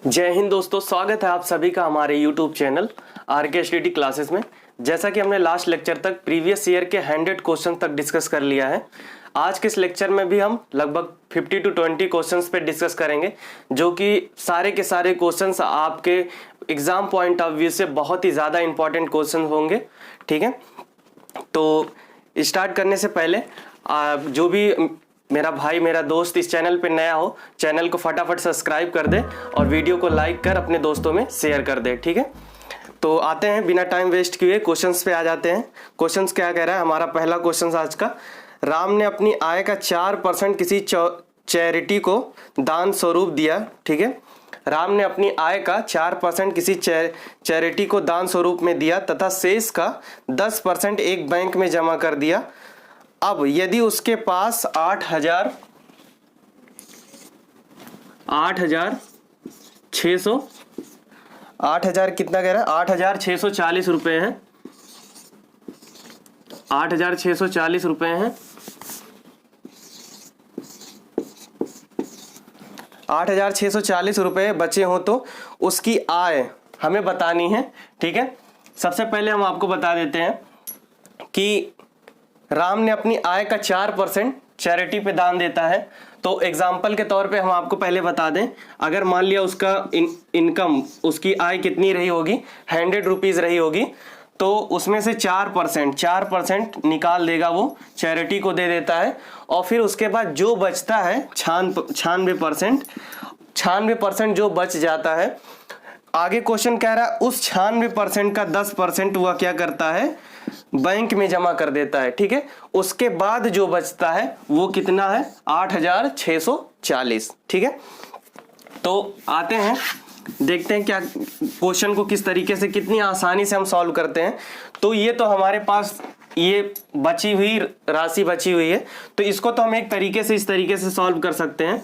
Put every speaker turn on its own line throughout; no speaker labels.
जय हिंद दोस्तों, स्वागत है आप सभी का हमारे YouTube चैनल RKSTT क्लासेस में। जैसा कि हमने लास्ट लेक्चर तक प्रीवियस ईयर के 100 क्वेश्चन तक डिस्कस कर लिया है, आज के इस लेक्चर में भी हम लगभग 50 to 20 क्वेश्चंस पे डिस्कस करेंगे, जो कि सारे के सारे क्वेश्चंस आपके एग्जाम पॉइंट ऑफ व्यू से बहुत ही ज़्यादा इंपॉर्टेंट क्वेश्चन होंगे। ठीक है, तो स्टार्ट करने से पहले जो भी मेरा भाई मेरा दोस्त इस चैनल पे नया हो, चैनल को फटाफट सब्सक्राइब कर दे और वीडियो को लाइक कर अपने दोस्तों में शेयर कर दे। ठीक है, तो आते हैं बिना टाइम वेस्ट किए क्वेश्चंस पे आ जाते हैं। क्वेश्चंस क्या कह रहा है हमारा पहला क्वेश्चन आज का, राम ने अपनी आय का 4% किसी चैरिटी को दान स्वरूप दिया। ठीक है, राम ने अपनी आय का 4% किसी चैरिटी को दान स्वरूप में दिया तथा शेष का 10% एक बैंक में जमा कर दिया। अब यदि उसके पास 8,600 कितना कह रहा है 8,640 रुपए हैं, 8,640 रुपए हैं, 8,640 रुपए बचे हो तो उसकी आय हमें बतानी है। ठीक है, सबसे पहले हम आपको बता देते हैं कि राम ने अपनी आय का 4% चैरिटी पे दान देता है। तो एग्जाम्पल के तौर पे हम आपको पहले बता दें, अगर मान लिया उसका इनकम उसकी आय कितनी रही होगी, 100 रुपीज़ रही होगी, तो उसमें से 4% निकाल देगा, वो चैरिटी को दे देता है। और फिर उसके बाद जो बचता है 96% जो बच जाता है, आगे क्वेश्चन कह रहा है उस 96% का 10% वह क्या करता है, बैंक में जमा कर देता है। ठीक है, उसके बाद जो बचता है वो कितना है, 8,640। ठीक है, तो आते हैं देखते हैं क्या क्वेश्चन को किस तरीके से कितनी आसानी से हम सॉल्व करते हैं। तो ये तो हमारे पास ये बची हुई राशि बची हुई है, तो इसको तो हम एक तरीके से इस तरीके से सॉल्व कर सकते हैं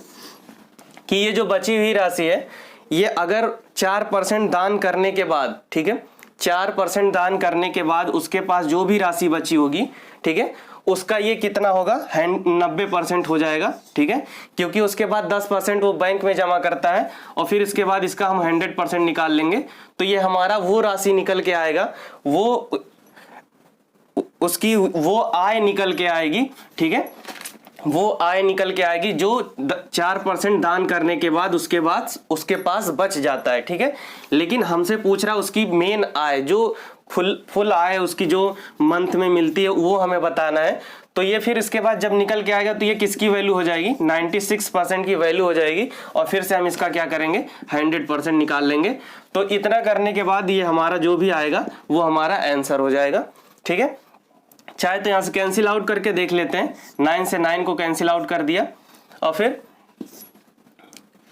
कि ये जो बची हुई राशि है, ये अगर 4% दान करने के बाद, ठीक है, 4% दान करने के बाद उसके पास जो भी राशि बची होगी, ठीक है, उसका ये कितना होगा, 90% हो जाएगा। ठीक है, क्योंकि उसके बाद 10% वो बैंक में जमा करता है और फिर इसके बाद इसका हम 100% निकाल लेंगे, तो ये हमारा वो राशि निकल के आएगा, उसकी वो आय निकल के आएगी। ठीक है, वो आय निकल के आएगी जो 4% दान करने के बाद उसके पास बच जाता है। ठीक है, लेकिन हमसे पूछ रहा है उसकी मेन आय, जो फुल आय उसकी जो मंथ में मिलती है, वो हमें बताना है। तो ये फिर इसके बाद जब निकल के आएगा तो ये किसकी वैल्यू हो जाएगी, 96% की वैल्यू हो जाएगी। और फिर से हम इसका क्या करेंगे, 100% निकाल लेंगे। तो इतना करने के बाद ये हमारा जो भी आएगा वो हमारा आंसर हो जाएगा। ठीक है, चाहे तो यहां से कैंसिल आउट करके देख लेते हैं, 9 से 9 को कैंसिल आउट कर दिया और फिर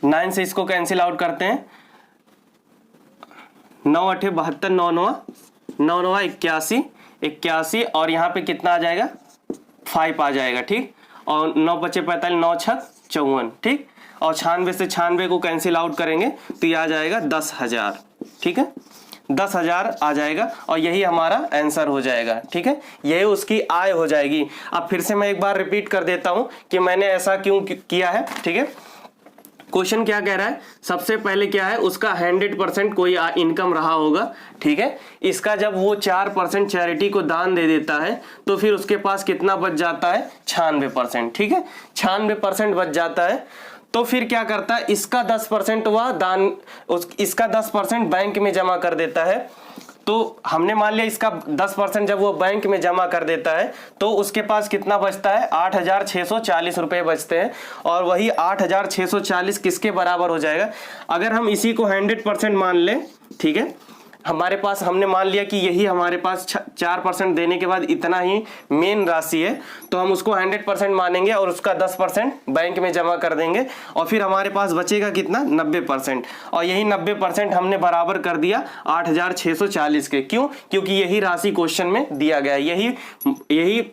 9 से इसको कैंसिल आउट करते हैं, 9 8 72, 9 9 81 और यहाँ पे कितना आ जाएगा, 5 आ जाएगा। ठीक, और 9 5 45, 9 6 54। ठीक, और 96 से 96 को कैंसिल आउट करेंगे तो ये आ जाएगा 10,000। ठीक है, 10,000 आ जाएगा और यही हमारा आंसर हो जाएगा। ठीक है, यही उसकी आय हो जाएगी। अब फिर से मैं एक बार रिपीट कर देता हूं कि मैंने ऐसा क्यों किया है। ठीक है, क्वेश्चन क्या कह रहा है, सबसे पहले क्या है, उसका 100% कोई इनकम रहा होगा। ठीक है, इसका जब वो 4% चैरिटी को दान दे देता है तो फिर उसके पास कितना बच जाता है, 96%। ठीक है, 96% बच जाता है। तो फिर क्या करता है, इसका 10% वह दान, इसका 10% बैंक में जमा कर देता है। तो हमने मान लिया इसका 10% जब वो बैंक में जमा कर देता है तो उसके पास कितना बचता है, 8,640 रुपए बचते हैं। और वही 8,640 किसके बराबर हो जाएगा, अगर हम इसी को 100% मान लें। ठीक है, हमारे पास हमने मान लिया कि यही हमारे पास 4% देने के बाद इतना ही मेन राशि है, तो हम उसको 100% मानेंगे और उसका 10% बैंक में जमा कर देंगे और फिर हमारे पास बचेगा कितना, 90%। और यही 90% हमने बराबर कर दिया 8,640 के। क्यों, क्योंकि यही राशि क्वेश्चन में दिया गया है, यही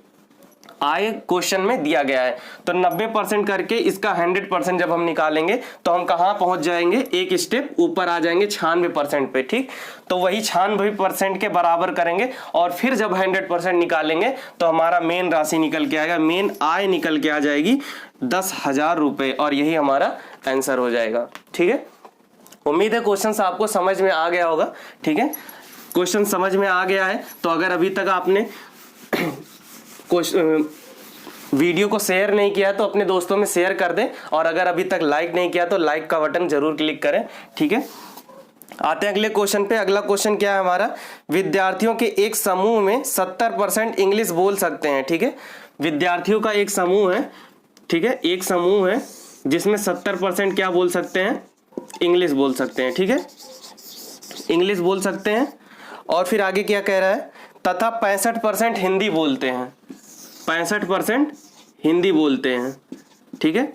आय क्वेश्चन में दिया गया है। तो 90% करके इसका 100% जब हम निकालेंगे तो हम कहां पहुंच जाएंगे, एक स्टेप ऊपर आ जाएंगे 96% पे। ठीक, तो वही 96% के बराबर करेंगे और फिर जब 100% निकालेंगे तो हमारा मेन राशि निकल के आएगा, मेन आय निकल के आ जाएगी 10,000 रुपए और यही हमारा आंसर हो जाएगा। ठीक है, उम्मीद है क्वेश्चन आपको समझ में आ गया होगा। ठीक है, क्वेश्चन समझ में आ गया है तो अगर अभी तक आपने वीडियो को शेयर नहीं किया तो अपने दोस्तों में शेयर कर दें, और अगर अभी तक लाइक नहीं किया तो लाइक का बटन जरूर क्लिक करें। ठीक है, आते हैं अगले क्वेश्चन पे। अगला क्वेश्चन क्या है हमारा, विद्यार्थियों के एक समूह में 70% इंग्लिश बोल सकते हैं। ठीक है, विद्यार्थियों का एक समूह है, ठीक है, एक समूह है जिसमें 70% क्या बोल सकते हैं, इंग्लिश बोल सकते हैं। ठीक है, इंग्लिश बोल सकते हैं। और फिर आगे क्या कह रहा है, तथा 65% हिंदी बोलते हैं, 65% हिंदी बोलते हैं। ठीक है,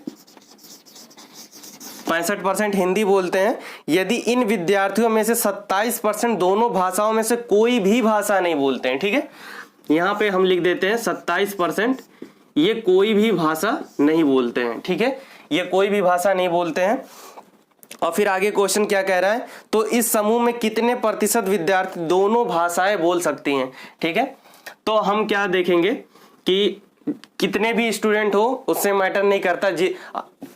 65% हिंदी बोलते हैं। यदि इन विद्यार्थियों में से 27% दोनों भाषाओं में से कोई भी भाषा नहीं बोलते हैं। ठीक है, यहां पे हम लिख देते हैं 27% ये कोई भी भाषा नहीं बोलते हैं। ठीक है, ये कोई भी भाषा नहीं बोलते हैं। और फिर आगे क्वेश्चन क्या कह रहा है, तो इस समूह में कितने प्रतिशत विद्यार्थी दोनों भाषाएं बोल सकती हैं। ठीक है, तो हम क्या देखेंगे कि कितने भी स्टूडेंट हो उससे मैटर नहीं करता,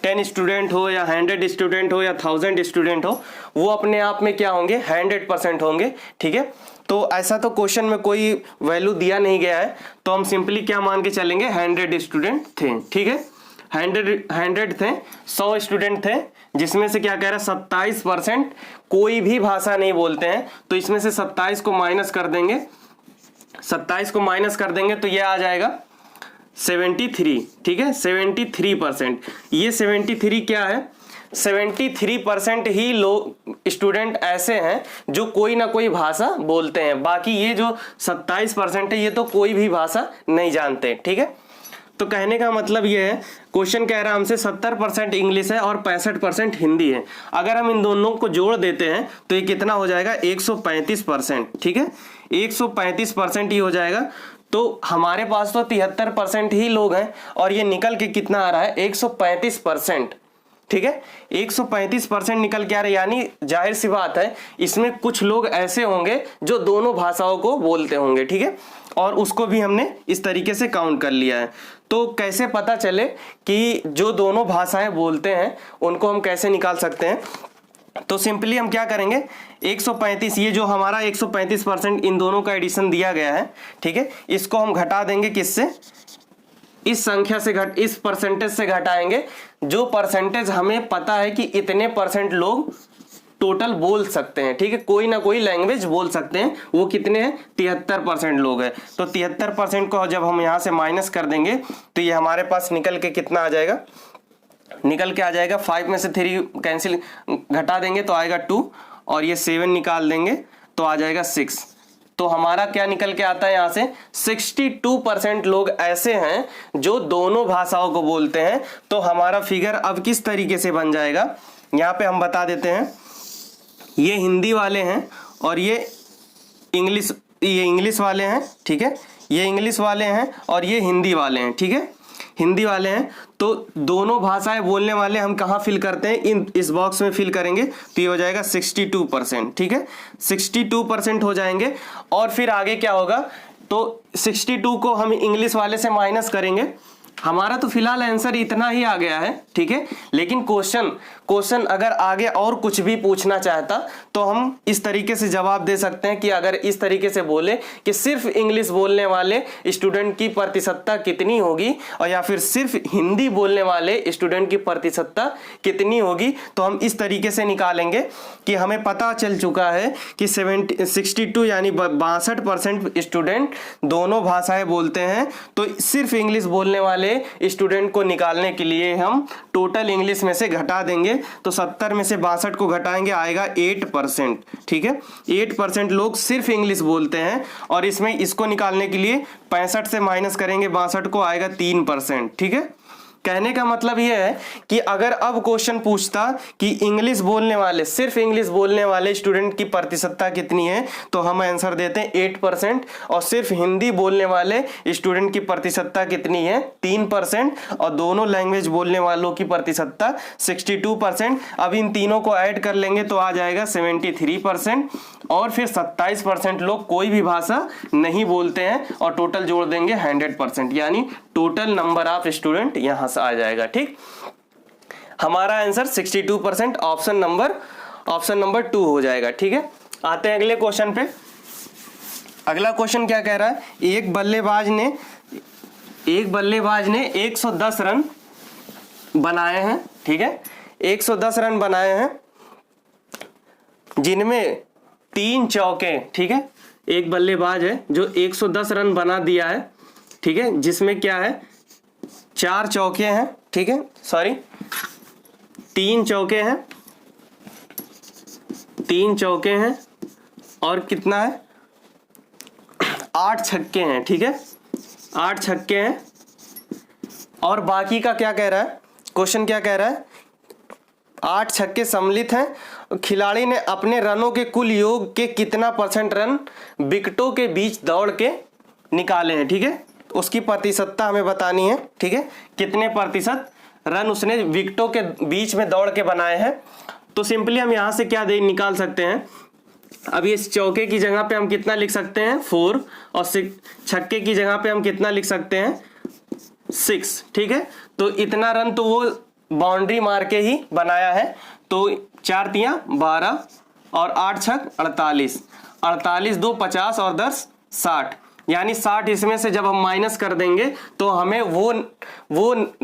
10 स्टूडेंट हो या 100 स्टूडेंट हो या 1000 स्टूडेंट हो, वो अपने आप में क्या होंगे, 100% होंगे। ठीक है, तो ऐसा तो क्वेश्चन में कोई वैल्यू दिया नहीं गया है, तो हम सिंपली क्या मान के चलेंगे, 100 स्टूडेंट थे। ठीक है, 100 थे, 100 स्टूडेंट थे, जिसमें से क्या कह रहा है 27% कोई भी भाषा नहीं बोलते हैं। तो इसमें से 27 को माइनस कर देंगे, 27 को माइनस कर देंगे तो ये आ जाएगा 73। ठीक है, 73%। ये 73 क्या है, 73% ही लोग स्टूडेंट ऐसे हैं जो कोई ना कोई भाषा बोलते हैं। बाकी ये जो 27% है ये तो कोई भी भाषा नहीं जानते। ठीक है, तो कहने का मतलब ये है, क्वेश्चन कह रहा है हमसे 70% इंग्लिश है और 65% हिंदी है। अगर हम इन दोनों को जोड़ देते हैं तो ये कितना हो जाएगा, 135%। ठीक है, 135% ही हो जाएगा। तो हमारे पास तो 73% ही लोग हैं और ये निकल के कितना आ रहा है, 135%। ठीक है, 135% निकल के आ रहा है, यानी जाहिर सी बात है इसमें कुछ लोग ऐसे होंगे जो दोनों भाषाओं को बोलते होंगे। ठीक है, और उसको भी हमने इस तरीके से काउंट कर लिया है। तो कैसे पता चले कि जो दोनों भाषाएं बोलते हैं उनको हम कैसे निकाल सकते हैं, तो सिंपली हम क्या करेंगे, 135, ये जो हमारा 135% इन दोनों का एडिशन दिया गया है। ठीक है, इसको हम घटा देंगे किससे, इस संख्या से इस परसेंटेज से घटाएंगे, जो परसेंटेज हमें पता है कि इतने परसेंट लोग टोटल बोल सकते हैं। ठीक है, कोई ना कोई लैंग्वेज बोल सकते हैं, वो कितने हैं, 73% लोग हैं। तो 73% को जब हम यहां से माइनस कर देंगे तो ये हमारे पास निकल के कितना आ जाएगा, निकल के आ जाएगा 5 में से 3 कैंसिल, घटा देंगे तो आएगा 2, और ये 7 निकाल देंगे तो आ जाएगा 6। तो हमारा क्या निकल के आता है यहां से, 62% लोग ऐसे हैं जो दोनों भाषाओं को बोलते हैं। तो हमारा फिगर अब किस तरीके से बन जाएगा, यहां पे हम बता देते हैं, ये हिंदी वाले हैं और ये इंग्लिश वाले हैं। ठीक है, ये इंग्लिश वाले हैं और ये हिंदी वाले हैं। ठीक है, हिंदी वाले हैं। तो दोनों भाषाएं बोलने वाले हम कहाँ फिल करते हैं, इस बॉक्स में फिल करेंगे तो ये हो जाएगा 62%। ठीक है, 62% हो जाएंगे। और फिर आगे क्या होगा, तो 62 को हम इंग्लिश वाले से माइनस करेंगे। हमारा तो फिलहाल आंसर इतना ही आ गया है। ठीक है, लेकिन क्वेश्चन अगर आगे और कुछ भी पूछना चाहता तो हम इस तरीके से जवाब दे सकते हैं कि अगर इस तरीके से बोले कि सिर्फ इंग्लिश बोलने वाले स्टूडेंट की प्रतिशतता कितनी होगी, और या फिर सिर्फ हिंदी बोलने वाले स्टूडेंट की प्रतिशतता कितनी होगी, तो हम इस तरीके से निकालेंगे कि हमें पता चल चुका है कि 62 यानी 62% स्टूडेंट दोनों भाषाएं बोलते हैं। तो सिर्फ इंग्लिश बोलने वाले स्टूडेंट को निकालने के लिए हम टोटल इंग्लिश में से घटा देंगे, तो 70 में से 62 को घटाएंगे आएगा 8%। ठीक है, 8% लोग सिर्फ इंग्लिश बोलते हैं, और इसमें इसको निकालने के लिए 65 से माइनस करेंगे 62 को आएगा 3%। ठीक है, कहने का मतलब यह है कि अगर अब क्वेश्चन पूछता कि इंग्लिश बोलने वाले, सिर्फ इंग्लिश बोलने वाले स्टूडेंट की प्रतिशतता कितनी है, तो हम आंसर देते हैं 8%, और सिर्फ हिंदी बोलने वाले स्टूडेंट की प्रतिशतता कितनी है, 3%, और दोनों लैंग्वेज बोलने वालों की प्रतिशतता 62%। अब इन तीनों को ऐड कर लेंगे तो आ जाएगा 73%, और फिर 27% लोग कोई भी भाषा नहीं बोलते हैं, और टोटल जोड़ देंगे 100%, यानी टोटल नंबर ऑफ स्टूडेंट यहां से आ जाएगा। ठीक, हमारा answer 62% option number option number 2 हो जाएगा। ठीक है, आते हैं अगले क्वेश्चन पे। अगला क्वेश्चन क्या कह रहा है, एक बल्लेबाज ने 110 रन बनाए हैं। ठीक है, 110 रन बनाए हैं जिनमें 3 चौके। ठीक है, एक बल्लेबाज है जो 110 रन बना दिया है। ठीक है, जिसमें क्या है 4 चौके हैं। ठीक है, सॉरी 3 चौके हैं, 3 चौके हैं और कितना है 8 छक्के हैं। ठीक है, 8 छक्के हैं और बाकी का क्या कह रहा है, क्वेश्चन क्या कह रहा है, 8 छक्के सम्मिलित हैं। खिलाड़ी ने अपने रनों के कुल योग के कितना % रन विकेटों के बीच दौड़ के निकाले हैं। ठीक है, उसकी प्रतिशतता हमें बतानी है। ठीक है, कितने प्रतिशत रन उसने विकेटों के बीच में दौड़ के बनाए हैं। तो सिंपली हम यहां से क्या निकाल सकते हैं, अभी इस चौके की जगह पे हम कितना लिख सकते हैं 4 और छक्के की जगह पे हम कितना लिख सकते हैं 6। ठीक है, तो इतना रन तो वो बाउंड्री मार के ही बनाया है। तो 4 तियां 12 और 8 छक 48, 48 2 50 और 10 60, यानी 60 इसमें से जब हम माइनस कर देंगे तो हमें वो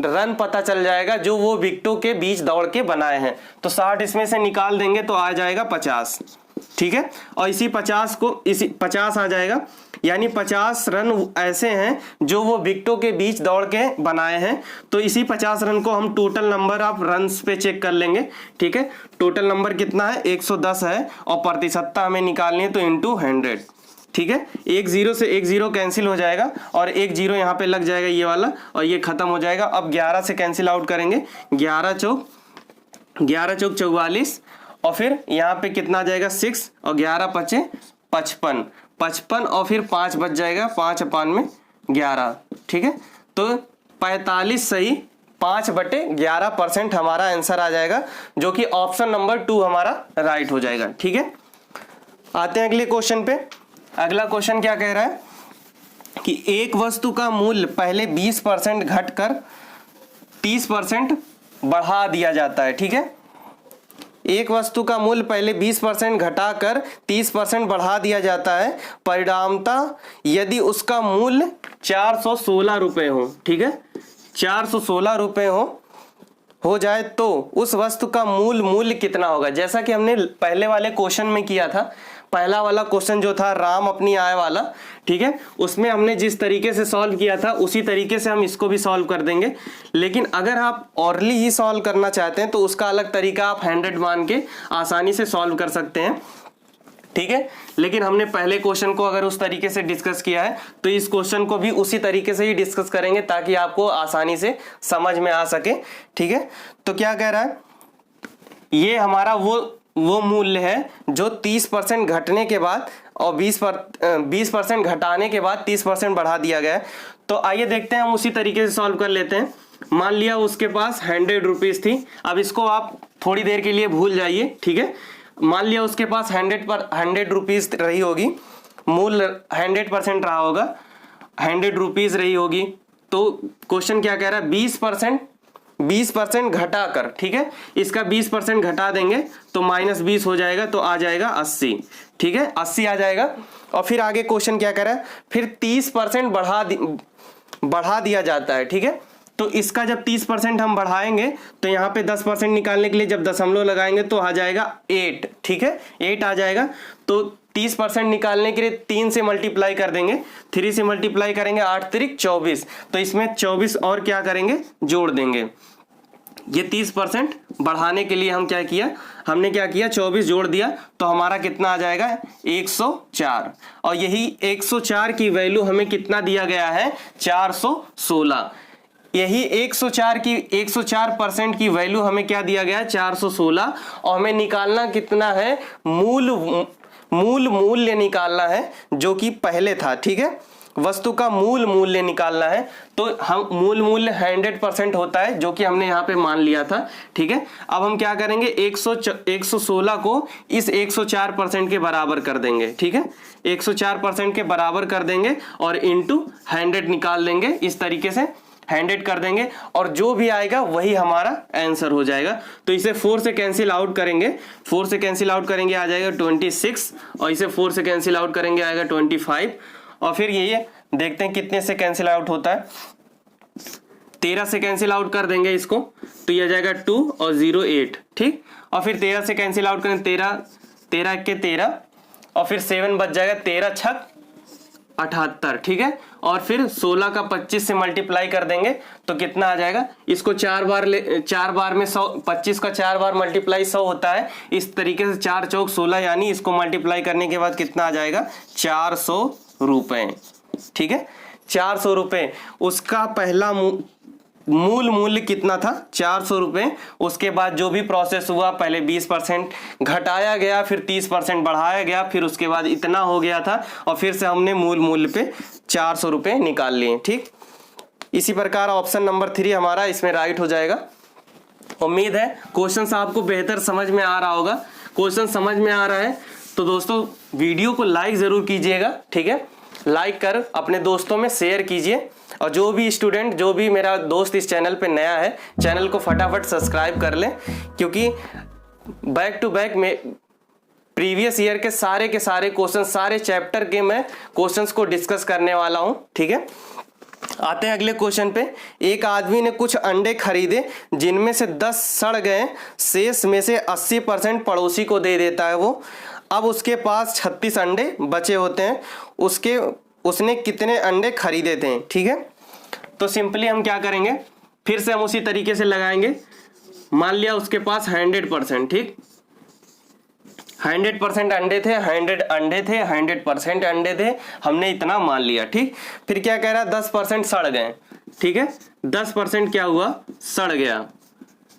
रन पता चल जाएगा जो वो विकेटों के बीच दौड़ के बनाए हैं। तो 60 इसमें से निकाल देंगे तो आ जाएगा 50। ठीक है, और इसी 50 आ जाएगा, यानी 50 रन ऐसे हैं जो वो विकेटों के बीच दौड़ के बनाए हैं। तो इसी 50 रन को हम टोटल नंबर ऑफ रन्स पे चेक कर लेंगे। ठीक है, टोटल नंबर कितना है 110 है और प्रतिशतता हमें निकालनी है तो इंटू 100। ठीक है, 1 0 से 1 0 कैंसिल हो जाएगा और 1 0 यहाँ पे लग जाएगा ये वाला और ये खत्म हो जाएगा। अब 11 से कैंसिल आउट करेंगे, 11 चौक 44 और फिर यहाँ पे कितना आ जाएगा 6 और 11 पचे 55 और फिर 5 बच जाएगा 5/11। ठीक है, तो 45 सही 5/11% हमारा आंसर आ जाएगा, जो कि ऑप्शन नंबर 2 हमारा राइट हो जाएगा। ठीक है, आते हैं अगले क्वेश्चन पे। अगला क्वेश्चन क्या कह रहा है कि एक वस्तु का मूल्य पहले 20% घटकर 30% बढ़ा दिया जाता है। ठीक है, एक वस्तु का मूल्य पहले 20% घटाकर 30% बढ़ा दिया जाता है, परिणामतः यदि उसका मूल्य 416 रुपए हो। ठीक है, 416 रुपए हो जाए तो उस वस्तु का मूल्य कितना होगा। जैसा कि हमने पहले वाले क्वेश्चन में किया था, पहला वाला क्वेश्चन जो था राम अपनी आय वाला। ठीक है, उसमें हमने जिस तरीके से सॉल्व किया था उसी तरीके से हम इसको भी सॉल्व कर देंगे। लेकिन अगर आप ऑरली ही सॉल्व करना चाहते हैं तो उसका अलग तरीका आप 100 मान के आसानी से सॉल्व कर सकते हैं। ठीक है, लेकिन हमने पहले क्वेश्चन को अगर उस तरीके से डिस्कस किया है तो इस क्वेश्चन को भी उसी तरीके से ही डिस्कस करेंगे ताकि आपको आसानी से समझ में आ सके। ठीक है, तो क्या कह रहा है, ये हमारा वो मूल्य है जो 30% घटने के बाद और 20% घटाने के बाद 30% बढ़ा दिया गया है। तो आइए देखते हैं, हम उसी तरीके से सॉल्व कर लेते हैं। मान लिया उसके पास 100 रुपीज थी, अब इसको आप थोड़ी देर के लिए भूल जाइए। ठीक है, मान लिया उसके पास 100 रुपीज रही होगी, मूल्य 100% रहा होगा, 100 रुपीज रही होगी। तो क्वेश्चन क्या कह रहा है 20% घटाकर। ठीक है, इसका 20% घटा देंगे तो -20 हो जाएगा तो आ जाएगा 80। ठीक है, 80 आ जाएगा। और फिर आगे क्वेश्चन क्या कर रहा है, फिर 30% बढ़ा दिया जाता है। ठीक है, तो इसका जब 30% हम बढ़ाएंगे तो यहाँ पे 10% निकालने के लिए जब दशमलव लगाएंगे तो आ जाएगा 8। ठीक है, 8 आ जाएगा। तो 30% निकालने के लिए 3 से मल्टीप्लाई कर देंगे, 3 से मल्टीप्लाई करेंगे 8 त्रिक 24, तो इसमें 24 और क्या करेंगे जोड़ देंगे। ये 30% बढ़ाने के लिए हमने क्या किया 24 जोड़ दिया तो हमारा कितना आ जाएगा 104। और यही 104 की वैल्यू हमें कितना दिया गया है 416। यही 104% की वैल्यू हमें क्या दिया गया है 416। और हमें निकालना कितना है मूल्य निकालना है जो कि पहले था। ठीक है, वस्तु का मूल्य निकालना है। तो हम मूल्य 100% होता है जो कि हमने यहाँ पे मान लिया था। ठीक है, अब हम क्या करेंगे 116 को इस 104% के बराबर कर देंगे। ठीक है, 104% के बराबर कर देंगे और इंटू 100 निकाल देंगे। इस तरीके से 100 कर देंगे और जो भी आएगा वही हमारा आंसर हो जाएगा। तो इसे 4 से कैंसिल आउट करेंगे, 4 से कैंसिल आउट करेंगे आ जाएगा 26 और इसे 4 से कैंसिल आउट करेंगे आएगा 25 और फिर ये देखते हैं कितने से कैंसिल आउट होता है। 13 से कैंसिल आउट कर देंगे इसको तो ये आ जाएगा 2 और 0 8, ठीक। और फिर 13 से कैंसिल आउट करें 13 के 13 और फिर 7 बच जाएगा 13 छक 78, ठीक है। और फिर 16 का 25 से मल्टीप्लाई कर देंगे तो कितना आ जाएगा, इसको 4 बार में 100, 25 का 4 बार मल्टीप्लाई 100 होता है। इस तरीके से 4 चौक 16 यानी इसको मल्टीप्लाई करने के बाद कितना आ जाएगा 400 रुपए, ठीक है। 400 रुपए उसका पहला मूल मूल्य कितना था 400 रुपए। उसके बाद जो भी प्रोसेस हुआ पहले 20% घटाया गया, फिर 30% बढ़ाया गया, फिर उसके बाद इतना हो गया था और फिर से हमने मूल मूल्य पे 400 रुपए निकाल लिए, ठीक। इसी प्रकार ऑप्शन नंबर 3 हमारा इसमें राइट हो जाएगा। उम्मीद है क्वेश्चन आपको बेहतर समझ में आ रहा होगा। क्वेश्चन समझ में आ रहा है तो दोस्तों वीडियो को लाइक जरूर कीजिएगा, ठीक है। लाइक कर अपने दोस्तों में शेयर कीजिए और जो भी स्टूडेंट, जो भी मेरा दोस्त इस चैनल पे नया है, चैनल को फटाफट सब्सक्राइब कर लें, क्योंकि बैक टू बैक में प्रीवियस ईयर के सारे क्वेश्चन, सारे चैप्टर के मैं क्वेश्चंस को डिस्कस करने वाला हूं, ठीक है। आते हैं अगले क्वेश्चन पे। एक आदमी ने कुछ अंडे खरीदे जिनमें से 10 सड़ गए, शेष में से 80% पड़ोसी को दे देता है वो। अब उसके पास 36 अंडे बचे होते हैं, उसने कितने अंडे खरीदे थे, ठीक है। तो सिंपली हम क्या करेंगे, फिर से हम उसी तरीके से लगाएंगे। मान लिया उसके पास 100%, ठीक, 100% अंडे थे, 100 अंडे थे, 100% अंडे थे, हमने इतना मान लिया, ठीक। फिर क्या कह रहा है 10% सड़ गए, ठीक है। 10% क्या हुआ, सड़ गया,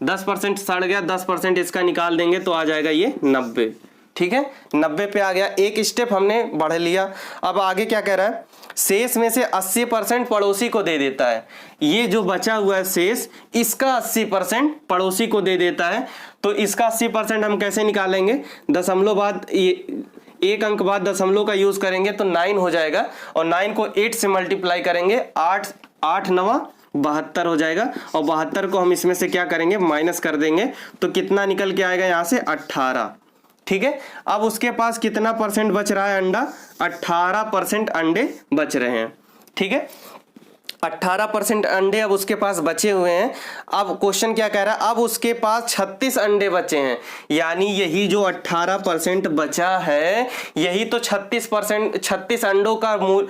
10% सड़ गया, 10% इसका निकाल देंगे तो आ जाएगा ये 90, ठीक है। 90 पे आ गया, एक स्टेप हमने बढ़ लिया। अब आगे क्या कह रहा है, शेष में से 80% पड़ोसी को दे देता है। ये जो बचा हुआ है शेष, इसका 80% पड़ोसी को दे देता है। तो इसका 80% हम कैसे निकालेंगे, दशमलव बाद एक अंक बाद दशमलव का यूज करेंगे तो 9 हो जाएगा और 9 को 8 से मल्टीप्लाई करेंगे, 8 9 72 हो जाएगा और 72 को हम इसमें से क्या करेंगे, माइनस कर देंगे तो कितना निकल के आएगा यहाँ से 18, ठीक है। अब उसके पास कितना परसेंट बच रहा है अंडा, 18% अंडे बच रहे हैं, ठीक है। 18% अंडे अब उसके पास बचे हुए हैं। अब क्वेश्चन क्या कह रहा है, अब उसके पास 36 अंडे बचे हैं, यानी यही जो 18% बचा है यही तो 36 अंडों का मूल,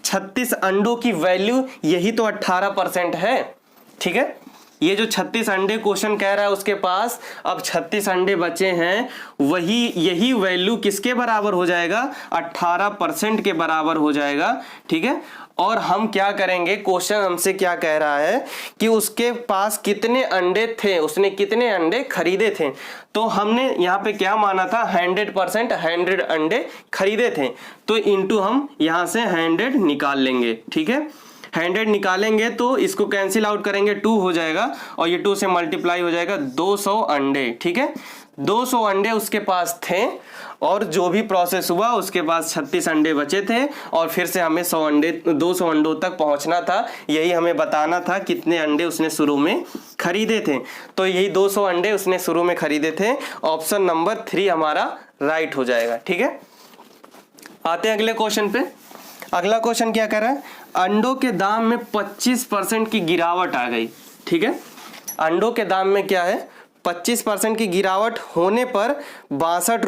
36 अंडों की वैल्यू यही तो 18% है, ठीक है। ये जो 36 अंडे क्वेश्चन कह रहा है उसके पास अब 36 अंडे बचे हैं, यही वैल्यू किसके बराबर हो जाएगा, 18% के बराबर हो जाएगा, ठीक है। और हम क्या करेंगे, क्वेश्चन हमसे क्या कह रहा है कि उसके पास कितने अंडे थे, उसने कितने अंडे खरीदे थे। तो हमने यहाँ पे क्या माना था, 100% 100 अंडे खरीदे थे, तो इंटू हम यहाँ से 100 निकाल लेंगे, ठीक है। 100 निकालेंगे तो इसको कैंसिल आउट करेंगे, 2 हो जाएगा और ये 2 से मल्टीप्लाई हो जाएगा 200 अंडे, ठीक है। 200 अंडे उसके पास थे और जो भी प्रोसेस हुआ उसके पास 36 अंडे बचे थे और फिर से हमें 200 अंडों तक पहुंचना था। यही हमें बताना था कितने अंडे उसने शुरू में खरीदे थे। तो यही 200 अंडे उसने शुरू में खरीदे थे। ऑप्शन नंबर 3 हमारा राइट हो जाएगा, ठीक है। आते हैं अगले क्वेश्चन पे। अगला क्वेश्चन क्या कर रहा है, अंडों के दाम में 25% की गिरावट आ गई, ठीक है। अंडों के दाम में क्या है, 25% की गिरावट होने पर 62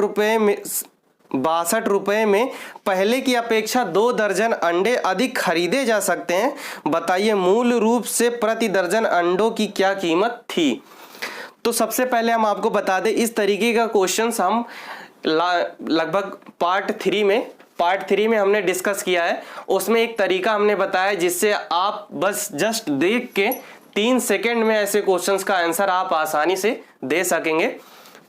रुपए में पहले की अपेक्षा 2 दर्जन अंडे अधिक खरीदे जा सकते हैं। बताइए मूल रूप से प्रति दर्जन अंडों की क्या कीमत थी। तो सबसे पहले हम आपको बता दें, इस तरीके का क्वेश्चन हम लगभग पार्ट 3 में हमने डिस्कस किया है। उसमें एक तरीका हमने बताया जिससे आप बस जस्ट देख के 3 सेकंड में ऐसे क्वेश्चंस का आंसर आप आसानी से दे सकेंगे।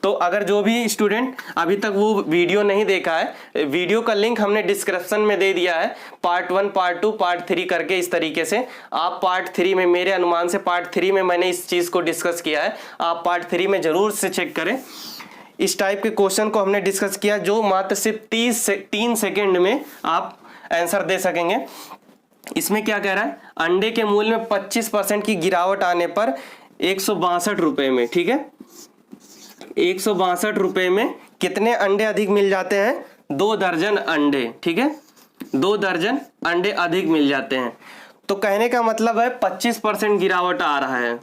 तो अगर जो भी स्टूडेंट अभी तक वो वीडियो नहीं देखा है, वीडियो का लिंक हमने डिस्क्रिप्शन में दे दिया है, पार्ट 1, पार्ट 2, पार्ट 3 करके। इस तरीके से आप पार्ट 3 में, मेरे अनुमान से पार्ट 3 में मैंने इस चीज को डिस्कस किया है, आप पार्ट 3 में जरूर से चेक करें। इस टाइप के क्वेश्चन को हमने डिस्कस किया जो मात्र सिर्फ 3 सेकंड में आप आंसर दे सकेंगे। इसमें क्या कह रहा है, अंडे के मूल्य में 25% की गिरावट आने पर 162 रुपए में, ठीक है, 162 रुपए में कितने अंडे अधिक मिल जाते हैं, 2 दर्जन अंडे, ठीक है, 2 दर्जन अंडे अधिक मिल जाते हैं। तो कहने का मतलब है 25% गिरावट आ रहा है,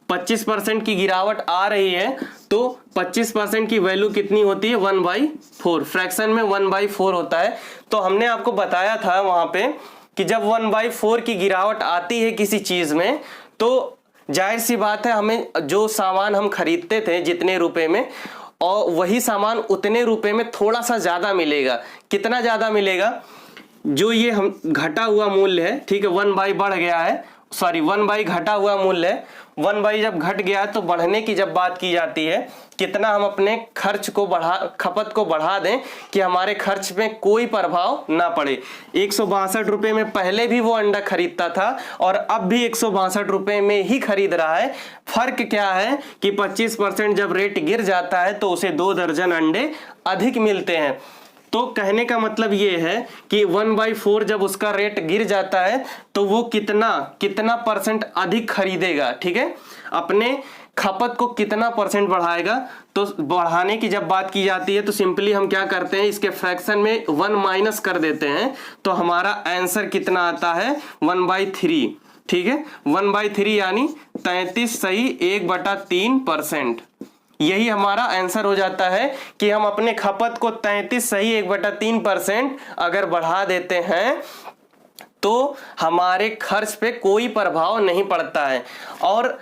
25% की गिरावट आ रही है, तो 25% की वैल्यू कितनी होती है, 1/4, फ्रैक्शन में 1/4 होता है। तो हमने आपको बताया था वहां पे कि जब 1/4 की गिरावट आती है किसी चीज में, तो जाहिर सी बात है हमें जो सामान हम खरीदते थे जितने रुपए में, और वही सामान उतने रुपए में थोड़ा सा ज्यादा मिलेगा। कितना ज्यादा मिलेगा, जो ये हम घटा हुआ मूल्य है, ठीक है, 1/, बढ़ गया है, सॉरी 1/, घटा हुआ मूल्य है, 1/, जब घट गया है तो बढ़ने की जब बात की जाती है, कितना हम अपने खर्च को खपत को बढ़ा दें कि हमारे खर्च में कोई प्रभाव ना पड़े। 162 रुपए में पहले भी वो अंडा खरीदता था और अब भी 162 रुपए में ही खरीद रहा है। फर्क क्या है कि 25% जब रेट गिर जाता है तो उसे 2 दर्जन अंडे अधिक मिलते हैं। तो कहने का मतलब ये है कि 1/4 जब उसका रेट गिर जाता है तो वो कितना परसेंट अधिक खरीदेगा, ठीक है, अपने खपत को कितना परसेंट बढ़ाएगा। तो बढ़ाने की जब बात की जाती है तो सिंपली हम क्या करते हैं, इसके फ्रैक्शन में 1 माइनस कर देते हैं, तो हमारा आंसर कितना आता है, 1/3, ठीक है, 1/3 यानी 33 सही 1/3%। यही हमारा आंसर हो जाता है कि हम अपने खपत को 33 सही 1/3% अगर बढ़ा देते हैं तो हमारे खर्च पे कोई प्रभाव नहीं पड़ता है। और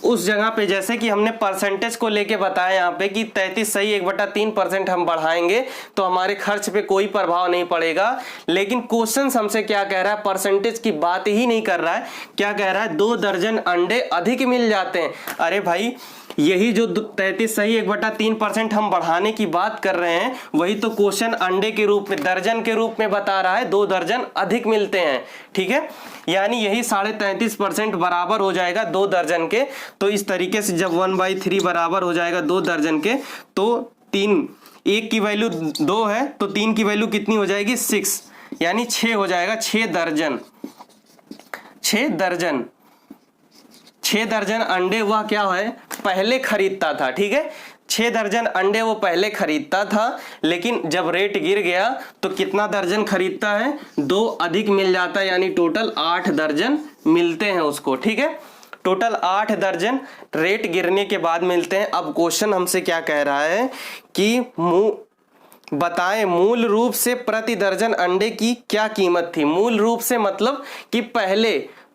उस जगह पे जैसे कि हमने परसेंटेज को लेके बताया यहाँ पे कि 33 सही 1/3% हम बढ़ाएंगे तो हमारे खर्च पे कोई प्रभाव नहीं पड़ेगा, लेकिन क्वेश्चन हमसे क्या कह रहा है, परसेंटेज की बात ही नहीं कर रहा है। क्या कह रहा है, 2 दर्जन अंडे अधिक मिल जाते हैं। अरे भाई, यही जो 33 सही 1/3% हम बढ़ाने की बात कर रहे हैं, वही तो क्वेश्चन अंडे के रूप में, दर्जन के रूप में बता रहा है, 2 दर्जन अधिक मिलते हैं, ठीक है, यानी यही 33.5% बराबर हो जाएगा 2 दर्जन के। तो इस तरीके से जब 1/3 बराबर हो जाएगा 2 दर्जन के, तो 1 की वैल्यू 2 है तो 3 की वैल्यू कितनी हो जाएगी, 6, यानी 6 हो जाएगा, 6 दर्जन अंडे वह क्या है, पहले खरीदता था, ठीक है, 6 दर्जन अंडे वो पहले खरीदता था, लेकिन जब रेट गिर गया तो कितना दर्जन खरीदता है, 2 अधिक मिल जाता है, यानी टोटल 8 दर्जन मिलते हैं उसको, ठीक है, टोटल 8 दर्जन रेट गिरने के बाद मिलते हैं। अब क्वेश्चन हमसे क्या कह रहा है कि बताएं मूल रूप से प्रति दर्जन अंडे की क्या कीमत थी। मूल रूप से मतलब कि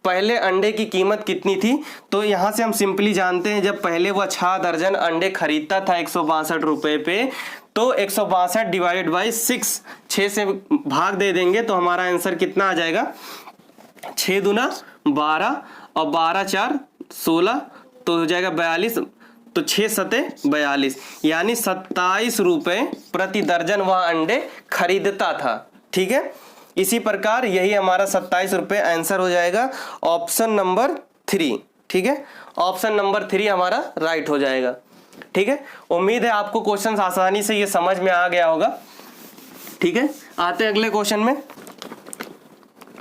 पहले अंडे की कीमत कितनी थी। तो यहां से हम सिंपली जानते हैं, जब पहले वह 6 दर्जन अंडे खरीदता था 162 रुपए पे, तो 162 डिवाइड बाई 6, 6 से भाग दे देंगे तो हमारा आंसर कितना आ जाएगा, 6 दूना 12 और 12 4 16, तो हो जाएगा 42, तो 6 सते 42, यानी 27 रुपए प्रति दर्जन वह अंडे खरीदता था, ठीक है। इसी प्रकार यही हमारा 27 रुपए आंसर हो जाएगा, ऑप्शन नंबर 3, ठीक है, ऑप्शन नंबर 3 हमारा राइट हो जाएगा, ठीक है। उम्मीद है आपको क्वेश्चन आसानी से ये समझ में आ गया होगा, ठीक है। आते हैं अगले क्वेश्चन में।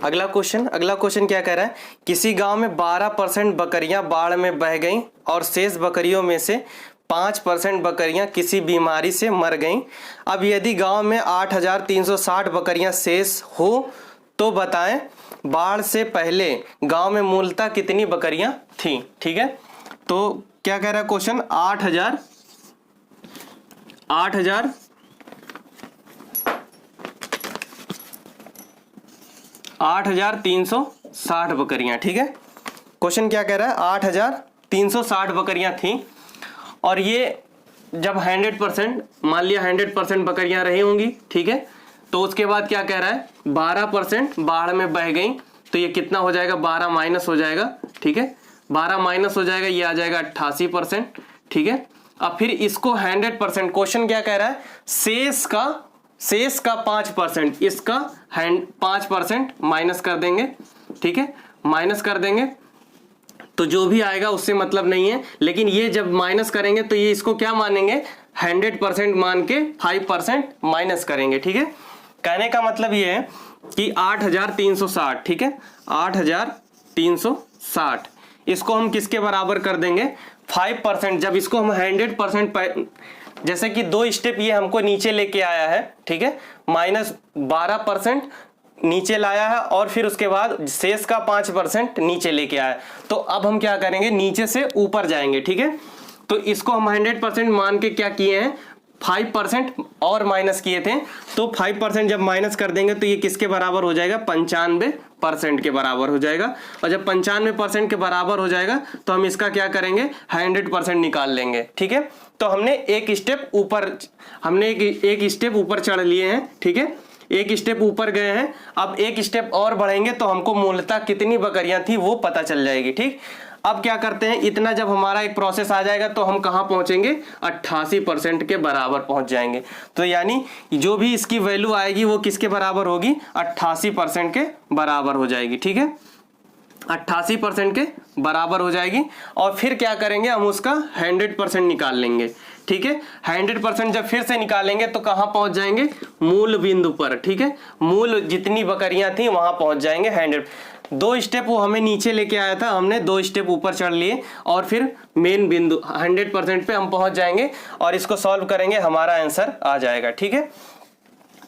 अगला क्वेश्चन क्या कह रहा है, किसी गांव में 12% बकरियां बाढ़ में बह गईं और शेष बकरियों में से 5% बकरियां किसी बीमारी से मर गईं। अब यदि गांव में 8,360 बकरियां शेष हो तो बताएं बाढ़ से पहले गांव में मूलतः कितनी बकरियां थीं, ठीक है। तो क्या कह रहा है क्वेश्चन, 8,360 बकरियां, ठीक है। क्वेश्चन क्या कह रहा है, 8,360 बकरियां थीं और ये जब 100%, मान लिया 100% बकरियां रही होंगी, ठीक है, तो उसके बाद क्या कह रहा है, 12% बाढ़ में बह गई, तो ये कितना हो जाएगा, 12 माइनस हो जाएगा, ठीक है, 12 माइनस हो जाएगा, ये आ जाएगा 88%, ठीक है। अब फिर इसको 100%, क्वेश्चन क्या कह रहा है, शेष का 5%, इसका 5% माइनस कर देंगे, ठीक है, माइनस कर देंगे, तो जो भी आएगा उससे मतलब नहीं है, लेकिन ये जब माइनस करेंगे तो ये इसको क्या मानेंगे, 100% मान के 5% माइनस करेंगे, ठीक है। कहने का मतलब ये है कि 8360, ठीक है, 8360 इसको हम किसके बराबर कर देंगे, 5%। जब इसको हम 100%, जैसे कि 2 स्टेप ये हमको नीचे लेके आया है, ठीक है, -12% नीचे लाया है और फिर उसके बाद शेष का 5% नीचे लेके आया। तो अब हम क्या करेंगे, नीचे से ऊपर जाएंगे, ठीक है। तो इसको हम 100% मान के क्या किए हैं, 5% और माइनस किए थे। तो 5% जब माइनस कर देंगे तो ये किसके बराबर हो जाएगा, 95% के बराबर हो जाएगा। और जब 95% के बराबर हो जाएगा तो हम इसका क्या करेंगे, 100% निकाल लेंगे, ठीक है। तो हमने एक स्टेप ऊपर चढ़ लिए हैं, ठीक है, एक स्टेप ऊपर गए हैं। अब एक स्टेप और बढ़ेंगे तो हमको मूलतः कितनी बकरियां थी वो पता चल जाएगी, ठीक। अब क्या करते हैं, इतना जब हमारा एक प्रोसेस आ जाएगा तो हम कहां पहुंचेंगे, 88% के बराबर पहुंच जाएंगे। तो यानी जो भी इसकी वैल्यू आएगी वो किसके बराबर होगी, 88% के बराबर हो जाएगी, ठीक है, 88% के बराबर हो जाएगी। और फिर क्या करेंगे, हम उसका 100% निकाल लेंगे, ठीक है। 100% जब फिर से निकालेंगे तो कहां पहुंच जाएंगे, मूल बिंदु पर, ठीक है, मूल जितनी बकरियां थी वहां पहुंच जाएंगे 100। 2 स्टेप वो हमें नीचे लेके आया था, हमने 2 स्टेप ऊपर चढ़ लिए और फिर मेन बिंदु 100% पे हम पहुंच जाएंगे और इसको सॉल्व करेंगे, हमारा आंसर आ जाएगा, ठीक है।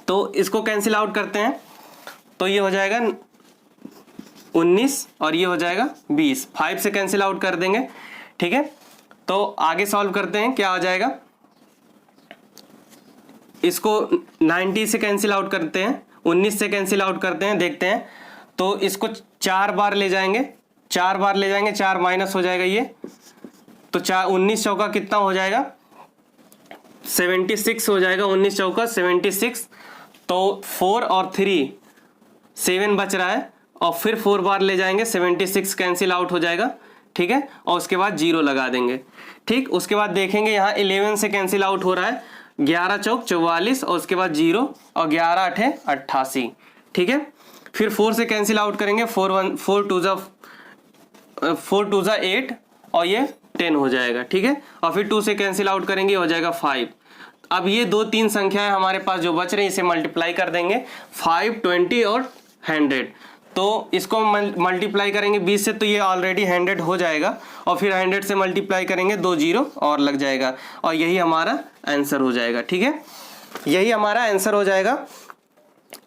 तो इसको कैंसिल आउट करते हैं तो ये हो जाएगा 19 और ये हो जाएगा 20, 5 से कैंसिल आउट कर देंगे, ठीक है। तो आगे सॉल्व करते हैं, क्या आ जाएगा, इसको 90 से कैंसिल आउट करते हैं, 19 से कैंसिल आउट करते हैं, देखते हैं। तो इसको 4 बार ले जाएंगे, 4 बार ले जाएंगे, 4 माइनस हो जाएगा ये, तो 19 चौका कितना हो जाएगा, 76 हो जाएगा, 19 चौका 76। तो 4 और 3 7 बच रहा है और फिर 4 बार ले जाएंगे, 76 कैंसिल आउट हो जाएगा, ठीक है, और उसके बाद 0 लगा देंगे, ठीक। उसके बाद देखेंगे यहाँ 11 से कैंसिल आउट हो रहा है, 11 चौक 44 और उसके बाद 0 और 11 8 88, ठीक है। फिर 4 से कैंसिल आउट करेंगे, 4 टू जा 8 और ये 10 हो जाएगा, ठीक है। और फिर 2 से कैंसिल आउट करेंगे, हो जाएगा 5। अब ये 2-3 संख्याएं हमारे पास जो बच रही है इसे मल्टीप्लाई कर देंगे, 5, 20 और 100। तो इसको मल्टीप्लाई करेंगे 20 से तो ये ऑलरेडी 100 हो जाएगा और फिर 100 से मल्टीप्लाई करेंगे 2 0 और लग जाएगा और यही हमारा आंसर हो जाएगा, ठीक है। यही हमारा आंसर हो जाएगा,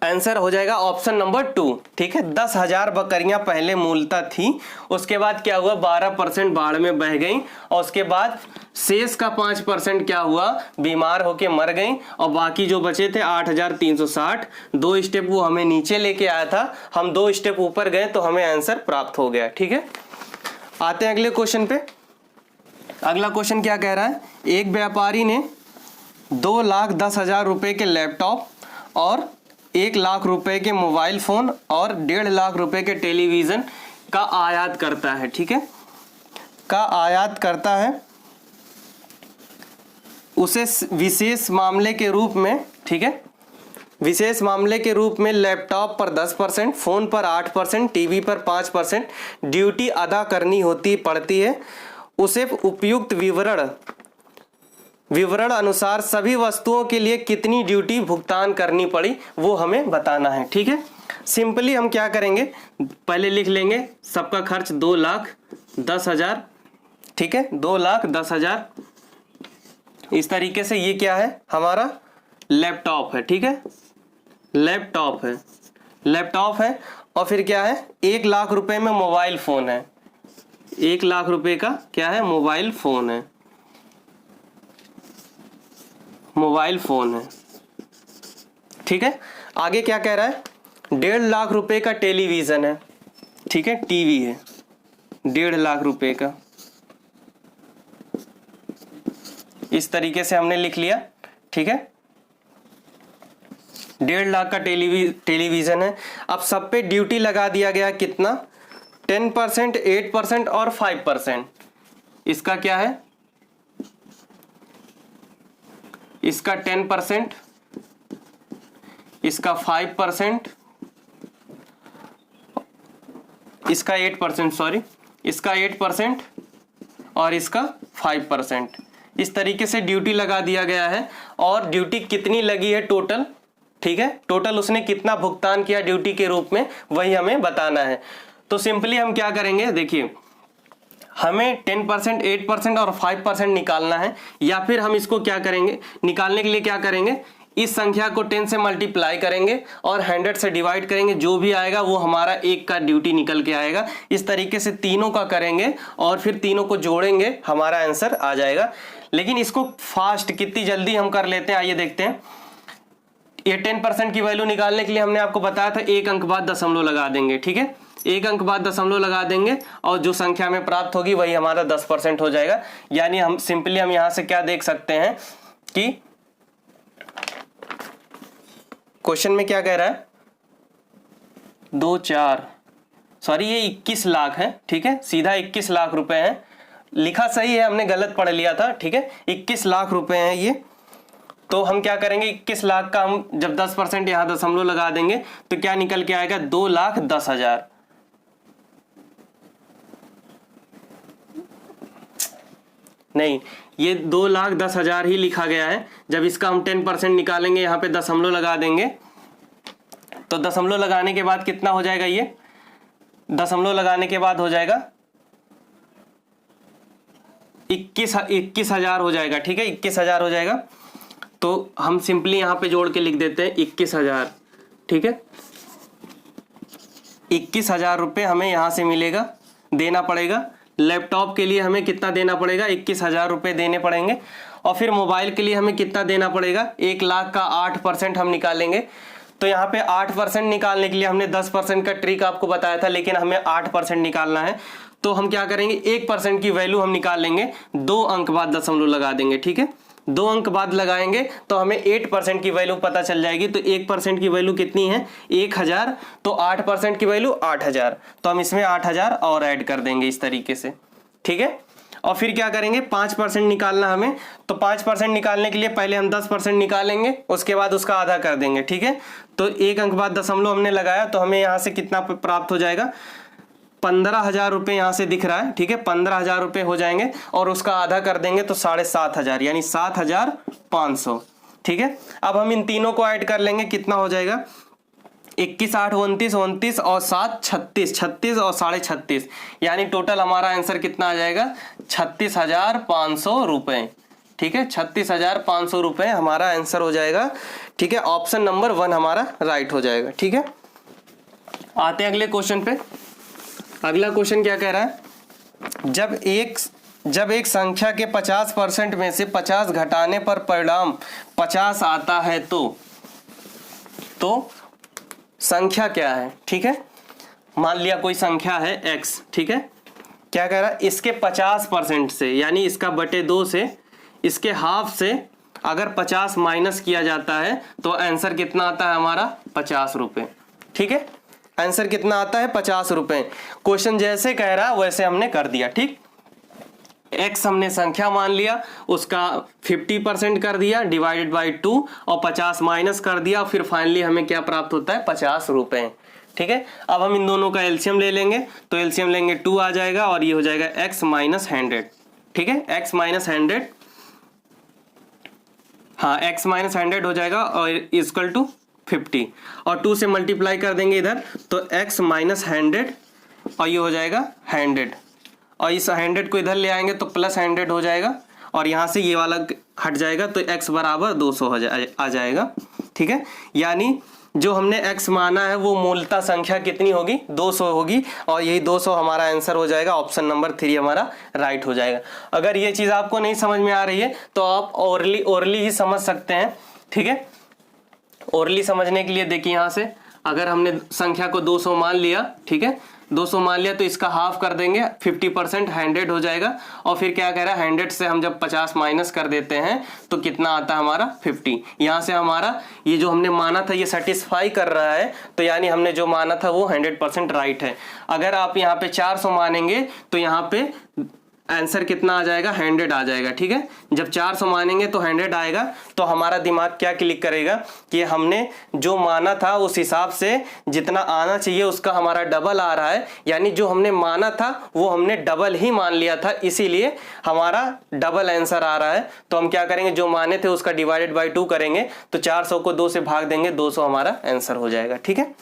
आंसर हो जाएगा ऑप्शन नंबर 2, ठीक है। 10,000 बकरियां पहले मूलतः थी, उसके बाद क्या हुआ, 12% बाढ़ में बह गई और उसके बाद शेष का 5% क्या हुआ, बीमार होके मर गई और बाकी जो बचे थे 8,360, 2 स्टेप वो हमें नीचे लेके आया था, हम 2 स्टेप ऊपर गए तो हमें आंसर प्राप्त हो गया, ठीक है। आते हैं अगले क्वेश्चन पे। अगला क्वेश्चन क्या कह रहा है, एक व्यापारी ने 2,10,000 रुपए के लैपटॉप और 1 लाख रुपए के मोबाइल फोन और 1.5 लाख रुपए के टेलीविजन का आयात करता है, ठीक है, का आयात करता है। उसे विशेष मामले के रूप में, ठीक है, विशेष मामले के रूप में लैपटॉप पर 10%, फोन पर 8%, टीवी पर 5% ड्यूटी अदा करनी पड़ती है। उसे उपयुक्त विवरण अनुसार सभी वस्तुओं के लिए कितनी ड्यूटी भुगतान करनी पड़ी वो हमें बताना है, ठीक है। सिंपली हम क्या करेंगे, पहले लिख लेंगे सबका खर्च 2,10,000, ठीक है, 2,10,000। इस तरीके से ये क्या है, हमारा लैपटॉप है, ठीक है, लैपटॉप है और फिर क्या है, 1 लाख रुपए में मोबाइल फोन है, 1 लाख रुपए का क्या है, मोबाइल फोन है, ठीक है। आगे क्या कह रहा है, 1.5 लाख रुपए का टेलीविजन है, ठीक है, टीवी है 1.5 लाख रुपए का। इस तरीके से हमने लिख लिया, ठीक है, 1.5 लाख का टेलीविजन है। अब सब पे ड्यूटी लगा दिया गया, कितना, 10%, 8% और 5%। इसका क्या है, इसका 10%, इसका 5%, इसका 8%, सॉरी, इसका 8% और इसका 5%। इस तरीके से ड्यूटी लगा दिया गया है और ड्यूटी कितनी लगी है टोटल, ठीक है, टोटल उसने कितना भुगतान किया ड्यूटी के रूप में वही हमें बताना है। तो सिंपली हम क्या करेंगे, देखिए हमें 10%, 8% और 5% निकालना है, या फिर हम इसको क्या करेंगे, निकालने के लिए क्या करेंगे, इस संख्या को 10 से मल्टीप्लाई करेंगे और 100 से डिवाइड करेंगे, जो भी आएगा वो हमारा एक का ड्यूटी निकल के आएगा। इस तरीके से तीनों का करेंगे और फिर तीनों को जोड़ेंगे, हमारा आंसर आ जाएगा। लेकिन इसको फास्ट कितनी जल्दी हम कर लेते हैं, आइए देखते हैं। ये 10% की वैल्यू निकालने के लिए हमने आपको बताया था एक अंक बाद दशमलव लगा देंगे, ठीक है, एक अंक बाद दशमलव लगा देंगे और जो संख्या हमें प्राप्त होगी वही हमारा 10% हो जाएगा। यानी हम सिंपली हम यहां से क्या देख सकते हैं कि क्वेश्चन में क्या कह रहा है, 21 लाख है, ठीक है, सीधा 21 लाख रुपए है, लिखा सही है, हमने गलत पढ़ लिया था, ठीक है, 21 लाख रुपए हैं ये। तो हम क्या करेंगे, 21 लाख का हम जब 10% यहां दशमलव लगा देंगे तो क्या निकल के आएगा, 2,10,000। नहीं, ये 2,10,000 ही लिखा गया है। जब इसका हम 10% निकालेंगे, यहाँ पे दशमलव लगा देंगे, तो दशमलव लगाने के बाद कितना हो जाएगा, ये दशमलव लगाने के बाद हो जाएगा 21,000 हो जाएगा, ठीक है, 21,000 हो जाएगा। तो हम सिंपली यहाँ पे जोड़ के लिख देते हैं 21,000, ठीक है, 21,000 रुपये हमें यहाँ से मिलेगा, देना पड़ेगा। लैपटॉप के लिए हमें कितना देना पड़ेगा, 21,000 रुपये देने पड़ेंगे। और फिर मोबाइल के लिए हमें कितना देना पड़ेगा, 1 लाख का 8% हम निकालेंगे। तो यहाँ पे 8% निकालने के लिए हमने 10% का ट्रिक आपको बताया था, लेकिन हमें 8% निकालना है। तो हम क्या करेंगे, 1% की वैल्यू हम निकाल लेंगे, 2 अंक बाद दशमलव लगा देंगे, ठीक है, 2 अंक बाद लगाएंगे तो हमें 8% की वैल्यू पता चल जाएगी। तो 1% की वैल्यू कितनी है, 1,000, तो 8% की वैल्यू 8,000, तो हम इसमें 8,000 और ऐड कर देंगे इस तरीके से, ठीक है। और फिर क्या करेंगे, 5% निकालना हमें, तो 5% निकालने के लिए पहले हम 10% निकालेंगे, उसके बाद उसका आधा कर देंगे, ठीक है। तो 1 अंक बाद दशमलव हमने लगाया, तो हमें यहाँ से कितना प्राप्त हो जाएगा, 15,000 रुपये यहाँ से दिख रहा है, ठीक है, 15,000 रुपये हो जाएंगे और उसका आधा कर देंगे तो 7,500, यानी 7,500, ठीक है। अब हम इन तीनों को ऐड कर लेंगे, कितना हो जाएगा, 21, 8, 29, 29 और 7, 36, 36 और 36.5, यानी टोटल हमारा आंसर कितना आ जाएगा, 36,500 रुपये, ठीक है, 36,500 रुपये हमारा आंसर हो जाएगा, ठीक है। ऑप्शन नंबर 1 हमारा राइट हो जाएगा, ठीक है। आते हैं अगले क्वेश्चन पे। अगला क्वेश्चन क्या कह रहा है, जब एक संख्या के 50% में से 50 घटाने पर परिणाम 50 आता है तो संख्या क्या है, ठीक है। मान लिया कोई संख्या है x, ठीक है, क्या कह रहा है, इसके 50% से, यानी इसका बटे 2 से, इसके हाफ से अगर 50 माइनस किया जाता है तो आंसर कितना आता है हमारा, 50 रुपये, ठीक है। आंसर कितना आता है, 50 रुपये। क्वेश्चन जैसे कह रहा वैसे हमने कर दिया, ठीक। x हमने संख्या मान लिया, उसका 50% कर दिया डिवाइडेड बाई 2 और 50 माइनस कर दिया, फिर फाइनली हमें क्या प्राप्त होता है, 50 रुपये, ठीक है। अब हम इन दोनों का एलसीएम ले लेंगे, तो एलसीएम लेंगे 2 आ जाएगा और ये हो जाएगा x माइनस 100, ठीक है, x माइनस 100, हाँ x माइनस 100 हो जाएगा और इक्वल टू 50 और 2 से मल्टीप्लाई कर देंगे इधर, तो x माइनस 100 और ये हो जाएगा 100 और इस 100 को इधर ले आएंगे तो प्लस 100 हो जाएगा और यहाँ से ये वाला हट जाएगा तो x बराबर 200 आ जाएगा, ठीक है। यानी जो हमने x माना है वो मूलतः संख्या कितनी होगी, 200 होगी और यही 200 हमारा आंसर हो जाएगा। ऑप्शन नंबर 3 हमारा राइट हो जाएगा। अगर ये चीज़ आपको नहीं समझ में आ रही है तो आप ओरली ही समझ सकते हैं, ठीक है। ओरली समझने के लिए देखिए, यहाँ से अगर हमने संख्या को 200 मान लिया, ठीक है, 200 मान लिया तो इसका हाफ कर देंगे, 50% 100 हो जाएगा और फिर क्या कह रहा है, 100 से हम जब 50 माइनस कर देते हैं तो कितना आता है हमारा 50। यहाँ से हमारा ये जो हमने माना था ये सेटिस्फाई कर रहा है, तो यानी हमने जो माना था वो 100% राइट है। अगर आप यहाँ पे 400 मानेंगे तो यहाँ पे आंसर कितना आ जाएगा, 100 आ जाएगा। ठीक है, जब 400 मानेंगे तो 100 आएगा। तो हमारा दिमाग क्या क्लिक करेगा कि हमने जो माना था उस हिसाब से जितना आना चाहिए उसका हमारा डबल आ रहा है, यानी जो हमने माना था वो हमने डबल ही मान लिया था, इसीलिए हमारा डबल आंसर आ रहा है। तो हम क्या करेंगे, जो माने थे उसका डिवाइडेड बाई 2 करेंगे, तो 400 को 2 से भाग देंगे, 200 हमारा आंसर हो जाएगा। ठीक है,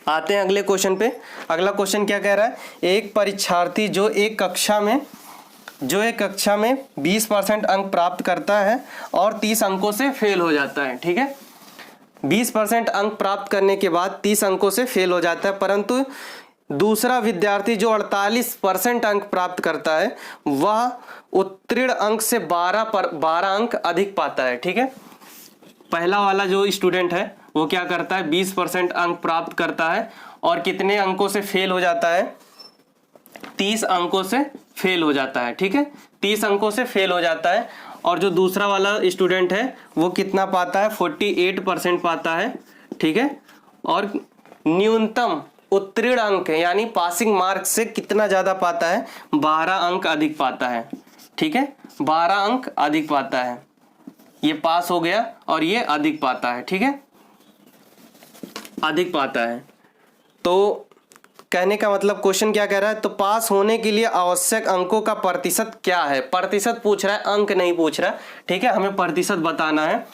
आते हैं अगले क्वेश्चन पे। अगला क्वेश्चन क्या कह रहा है, एक परीक्षार्थी जो एक कक्षा में 20% अंक प्राप्त करता है और 30 अंकों से फेल हो जाता है। ठीक है, 20% अंक प्राप्त करने के बाद 30 अंकों से फेल हो जाता है, परंतु दूसरा विद्यार्थी जो 48% अंक प्राप्त करता है वह उत्तीर्ण अंक से 12 अंक अधिक पाता है। ठीक है, पहला वाला जो स्टूडेंट है वो क्या करता है, 20% अंक प्राप्त करता है और कितने अंकों से फेल हो जाता है, 30 अंकों से फेल हो जाता है। ठीक है, 30 अंकों से फेल हो जाता है। और जो दूसरा वाला स्टूडेंट है वो कितना पाता है, 48% पाता है। ठीक है, और न्यूनतम उत्तीर्ण अंक यानी पासिंग मार्क से कितना ज्यादा पाता है, 12 अंक अधिक पाता है। ठीक है, 12 अंक अधिक पाता है। ये पास हो गया और ये अधिक पाता है। ठीक है, अधिक पाता है। तो कहने का मतलब क्वेश्चन क्या कह रहा है, तो पास होने के लिए आवश्यक अंकों का प्रतिशत क्या है। प्रतिशत पूछ रहा है, अंक नहीं पूछ रहा है। ठीक है, हमें प्रतिशत बताना है।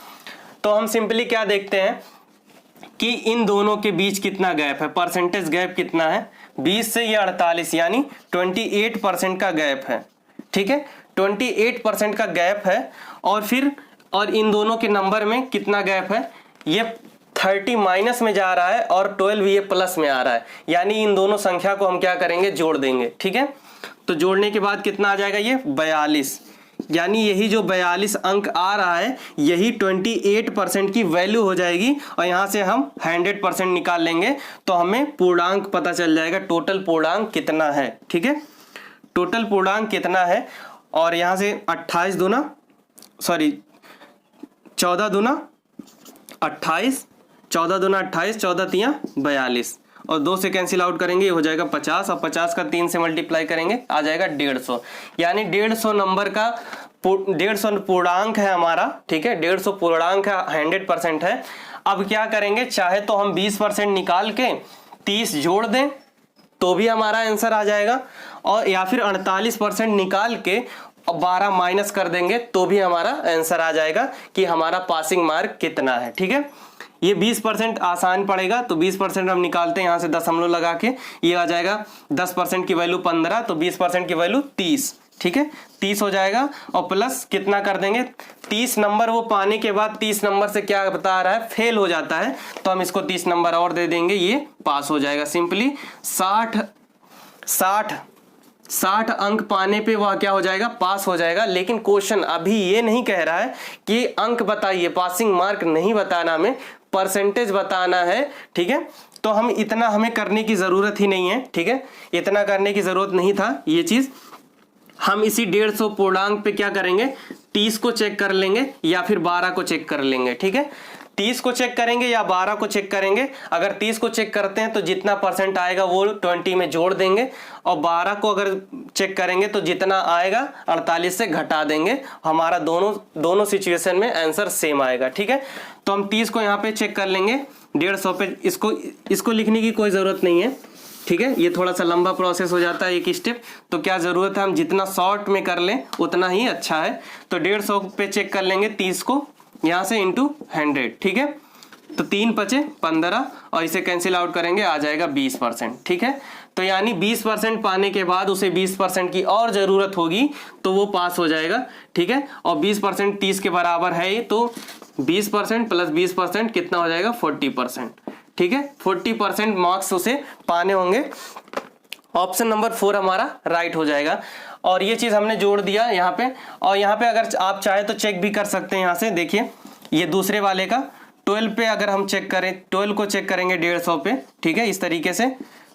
तो हम सिंपली क्या देखते हैं कि इन दोनों के बीच कितना गैप है, परसेंटेज गैप कितना है, 20 से ये 48 यानी 28% का गैप है। ठीक है, 28% का गैप है। और इन दोनों के नंबर में कितना गैप है, ये 30 माइनस में जा रहा है और 12 ये प्लस में आ रहा है, यानी इन दोनों संख्या को हम क्या करेंगे, जोड़ देंगे। ठीक है, तो जोड़ने के बाद कितना आ जाएगा, ये 42, यानी यही जो 42 अंक आ रहा है यही 28% की वैल्यू हो जाएगी। और यहां से हम 100% निकाल लेंगे तो हमें पूर्णांक पता चल जाएगा, टोटल पूर्णांक कितना है। ठीक है, टोटल पूर्णांक कितना है। और यहां से 14 दूना 28, 14 दूना 28, 14 तियां 42 और 2 से कैंसिल आउट करेंगे, ये हो जाएगा 50 और 50 का 3 से मल्टीप्लाई करेंगे आ जाएगा 150, यानी 150 नंबर का 150 पूर्णांक है हमारा। ठीक है, 150 पूर्णांक है, 100% है। अब क्या करेंगे, चाहे तो हम 20% निकाल के 30 जोड़ दें तो भी हमारा आंसर आ जाएगा, और या फिर 48% निकाल के 12 माइनस कर देंगे तो भी हमारा आंसर आ जाएगा कि हमारा पासिंग मार्क कितना है। ठीक है, ये 20% आसान पड़ेगा, तो 20% हम निकालते हैं, यहां से दशमलव लगा के ये आ जाएगा 10% की वैल्यू 15, तो 20% की वैल्यू 30। ठीक है, 30 हो जाएगा और प्लस कितना कर देंगे, 30 नंबर वो पाने के बाद 30 नंबर से क्या बता रहा है, फेल हो जाता है, तो हम इसको 30 नंबर और दे देंगे, ये पास हो जाएगा। सिंपली 60 अंक पाने पे वह क्या हो जाएगा, पास हो जाएगा। लेकिन क्वेश्चन अभी ये नहीं कह रहा है कि अंक बताइए, पासिंग मार्क नहीं बताना, हमें परसेंटेज बताना है। ठीक है, तो हम इतना हमें करने की जरूरत ही नहीं है। ठीक है, इतना करने की जरूरत नहीं था ये चीज। हम इसी 150 पूर्णांक पे क्या करेंगे, 30 को चेक कर लेंगे या फिर 12 को चेक कर लेंगे। ठीक है, 30 को चेक करेंगे या 12 को चेक करेंगे। अगर 30 को चेक करते हैं तो जितना परसेंट आएगा वो 20 में जोड़ देंगे, और 12 को अगर चेक करेंगे तो जितना आएगा 48 से घटा देंगे। हमारा दोनों सिचुएशन में आंसर सेम आएगा। ठीक है, तो हम 30 को यहाँ पे चेक कर लेंगे, 150 पे इसको लिखने की कोई जरूरत नहीं है। ठीक है, ये थोड़ा सा लंबा प्रोसेस हो जाता है एक स्टेप, तो क्या जरूरत है, हम जितना शॉर्ट में कर लें उतना ही अच्छा है। तो 150 पे चेक कर लेंगे 30 को, यहां से इंटू 100। ठीक है, तो 3 बचे 15 और इसे कैंसिल आउट करेंगे आ जाएगा 20%। ठीक है, तो यानी 20% पाने के बाद उसे 20% की और जरूरत होगी तो वो पास हो जाएगा। ठीक है, और 20% 30 के बराबर है, तो 20% प्लस 20% कितना हो जाएगा, 40%। ठीक है, 40% मार्क्स उसे पाने होंगे। ऑप्शन नंबर 4 हमारा राइट हो जाएगा। और ये चीज हमने जोड़ दिया यहाँ पे, और यहाँ पे अगर आप चाहे तो चेक भी कर सकते हैं। यहाँ से देखिए, ये दूसरे वाले का 12 पे अगर हम चेक करें, 12 को चेक करेंगे 150 पे। ठीक है, इस तरीके से,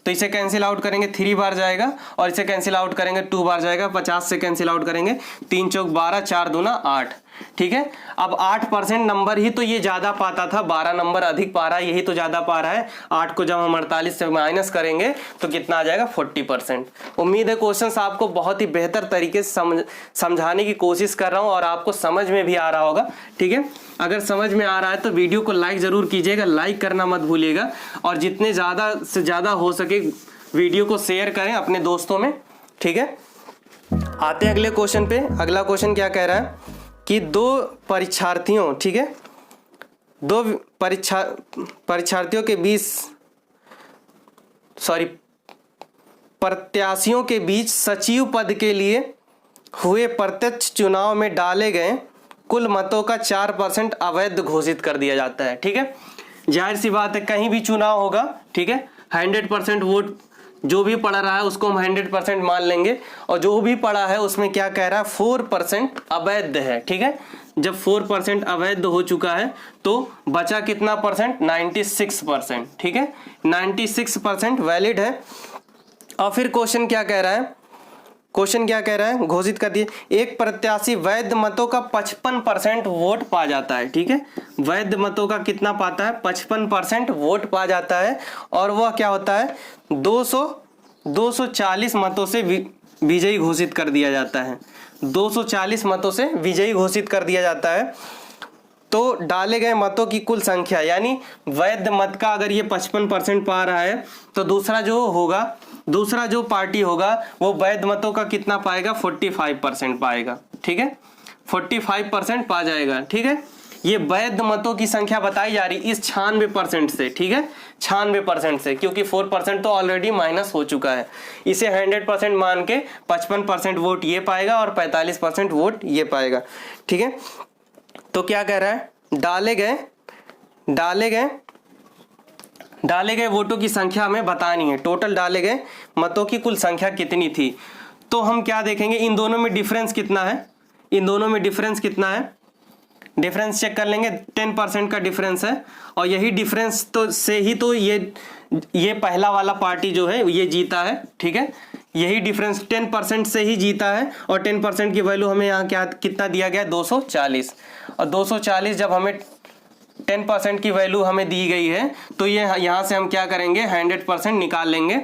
तो इसे कैंसिल आउट करेंगे 3 बार जाएगा, और इसे कैंसिल आउट करेंगे 2 बार जाएगा। 50 से कैंसिल आउट करेंगे, 3 चौक 12, 4 दूना 8। ठीक है। अब 8% नंबर ही तो ये ज्यादा पाता था, 12 नंबर अधिक पा रहा है, यही तो ज्यादा पा रहा है। 8 को जब हम 48 से माइनस करेंगे तो कितना आ जाएगा 40%। उम्मीद है क्वेश्चन आपको बहुत ही बेहतर तरीके से समझाने की कोशिश कर रहा हूं और आपको समझ में भी आ रहा होगा, ठीक है। अगर समझ में आ रहा है तो वीडियो को लाइक जरूर कीजिएगा, लाइक करना मत भूलिएगा, और जितने ज्यादा से ज्यादा हो सके वीडियो को शेयर करें अपने दोस्तों में, ठीक है। आते हैं अगले क्वेश्चन पे। अगला क्वेश्चन क्या कह रहा है कि दो परीक्षार्थियों, ठीक है, दो परीक्षार्थियों के बीच प्रत्याशियों के बीच सचिव पद के लिए हुए प्रत्यक्ष चुनाव में डाले गए कुल मतों का 4% अवैध घोषित कर दिया जाता है, ठीक है। जाहिर सी बात है, कहीं भी चुनाव होगा, ठीक है, 100% वोट जो भी पड़ा रहा है उसको हम 100% मान लेंगे, और जो भी पड़ा है उसमें क्या कह रहा है 4% अवैध है, ठीक है। जब 4% अवैध हो चुका है तो बचा कितना परसेंट, 96%, ठीक है, 96% वैलिड है। और फिर क्वेश्चन क्या कह रहा है, क्वेश्चन क्या कह रहा है, घोषित कर दिए एक प्रत्याशी वैध मतों का 55% वोट पा जाता है, ठीक है। वैध मतों का कितना पाता है, 55% वोट पा जाता है, और वह क्या होता है 240 मतों से विजयी घोषित कर दिया जाता है। 240 मतों से विजयी घोषित कर दिया जाता है। तो डाले गए मतों की कुल संख्या, यानी वैध मत का अगर ये 55% पा रहा है तो दूसरा जो पार्टी होगा वो वैध मतों का कितना पाएगा, 45% पाएगा, ठीक है, 45% पा जाएगा, ठीक है। ये वैध मतों की संख्या बताई जा रही इस 96% से, ठीक है, 96% से, क्योंकि 4% तो ऑलरेडी माइनस हो चुका है। इसे 100% मान के 55% वोट ये पाएगा और 45% वोट ये पाएगा, ठीक है। तो क्या कह रहा है, डाले गए वोटों की संख्या हमें बतानी है, टोटल डाले गए मतों की कुल संख्या कितनी थी। तो हम क्या देखेंगे, इन दोनों में डिफरेंस कितना है, डिफरेंस चेक कर लेंगे, 10% का डिफरेंस है, और यही डिफरेंस तो से ही तो ये पहला वाला पार्टी जो है ये जीता है, ठीक है। यही डिफरेंस 10% से ही जीता है, और 10% की वैल्यू हमें यहाँ कितना दिया गया है 240, और 240 जब हमें 10% की वैल्यू हमें दी गई है तो ये यहाँ से हम क्या करेंगे 100% निकाल लेंगे।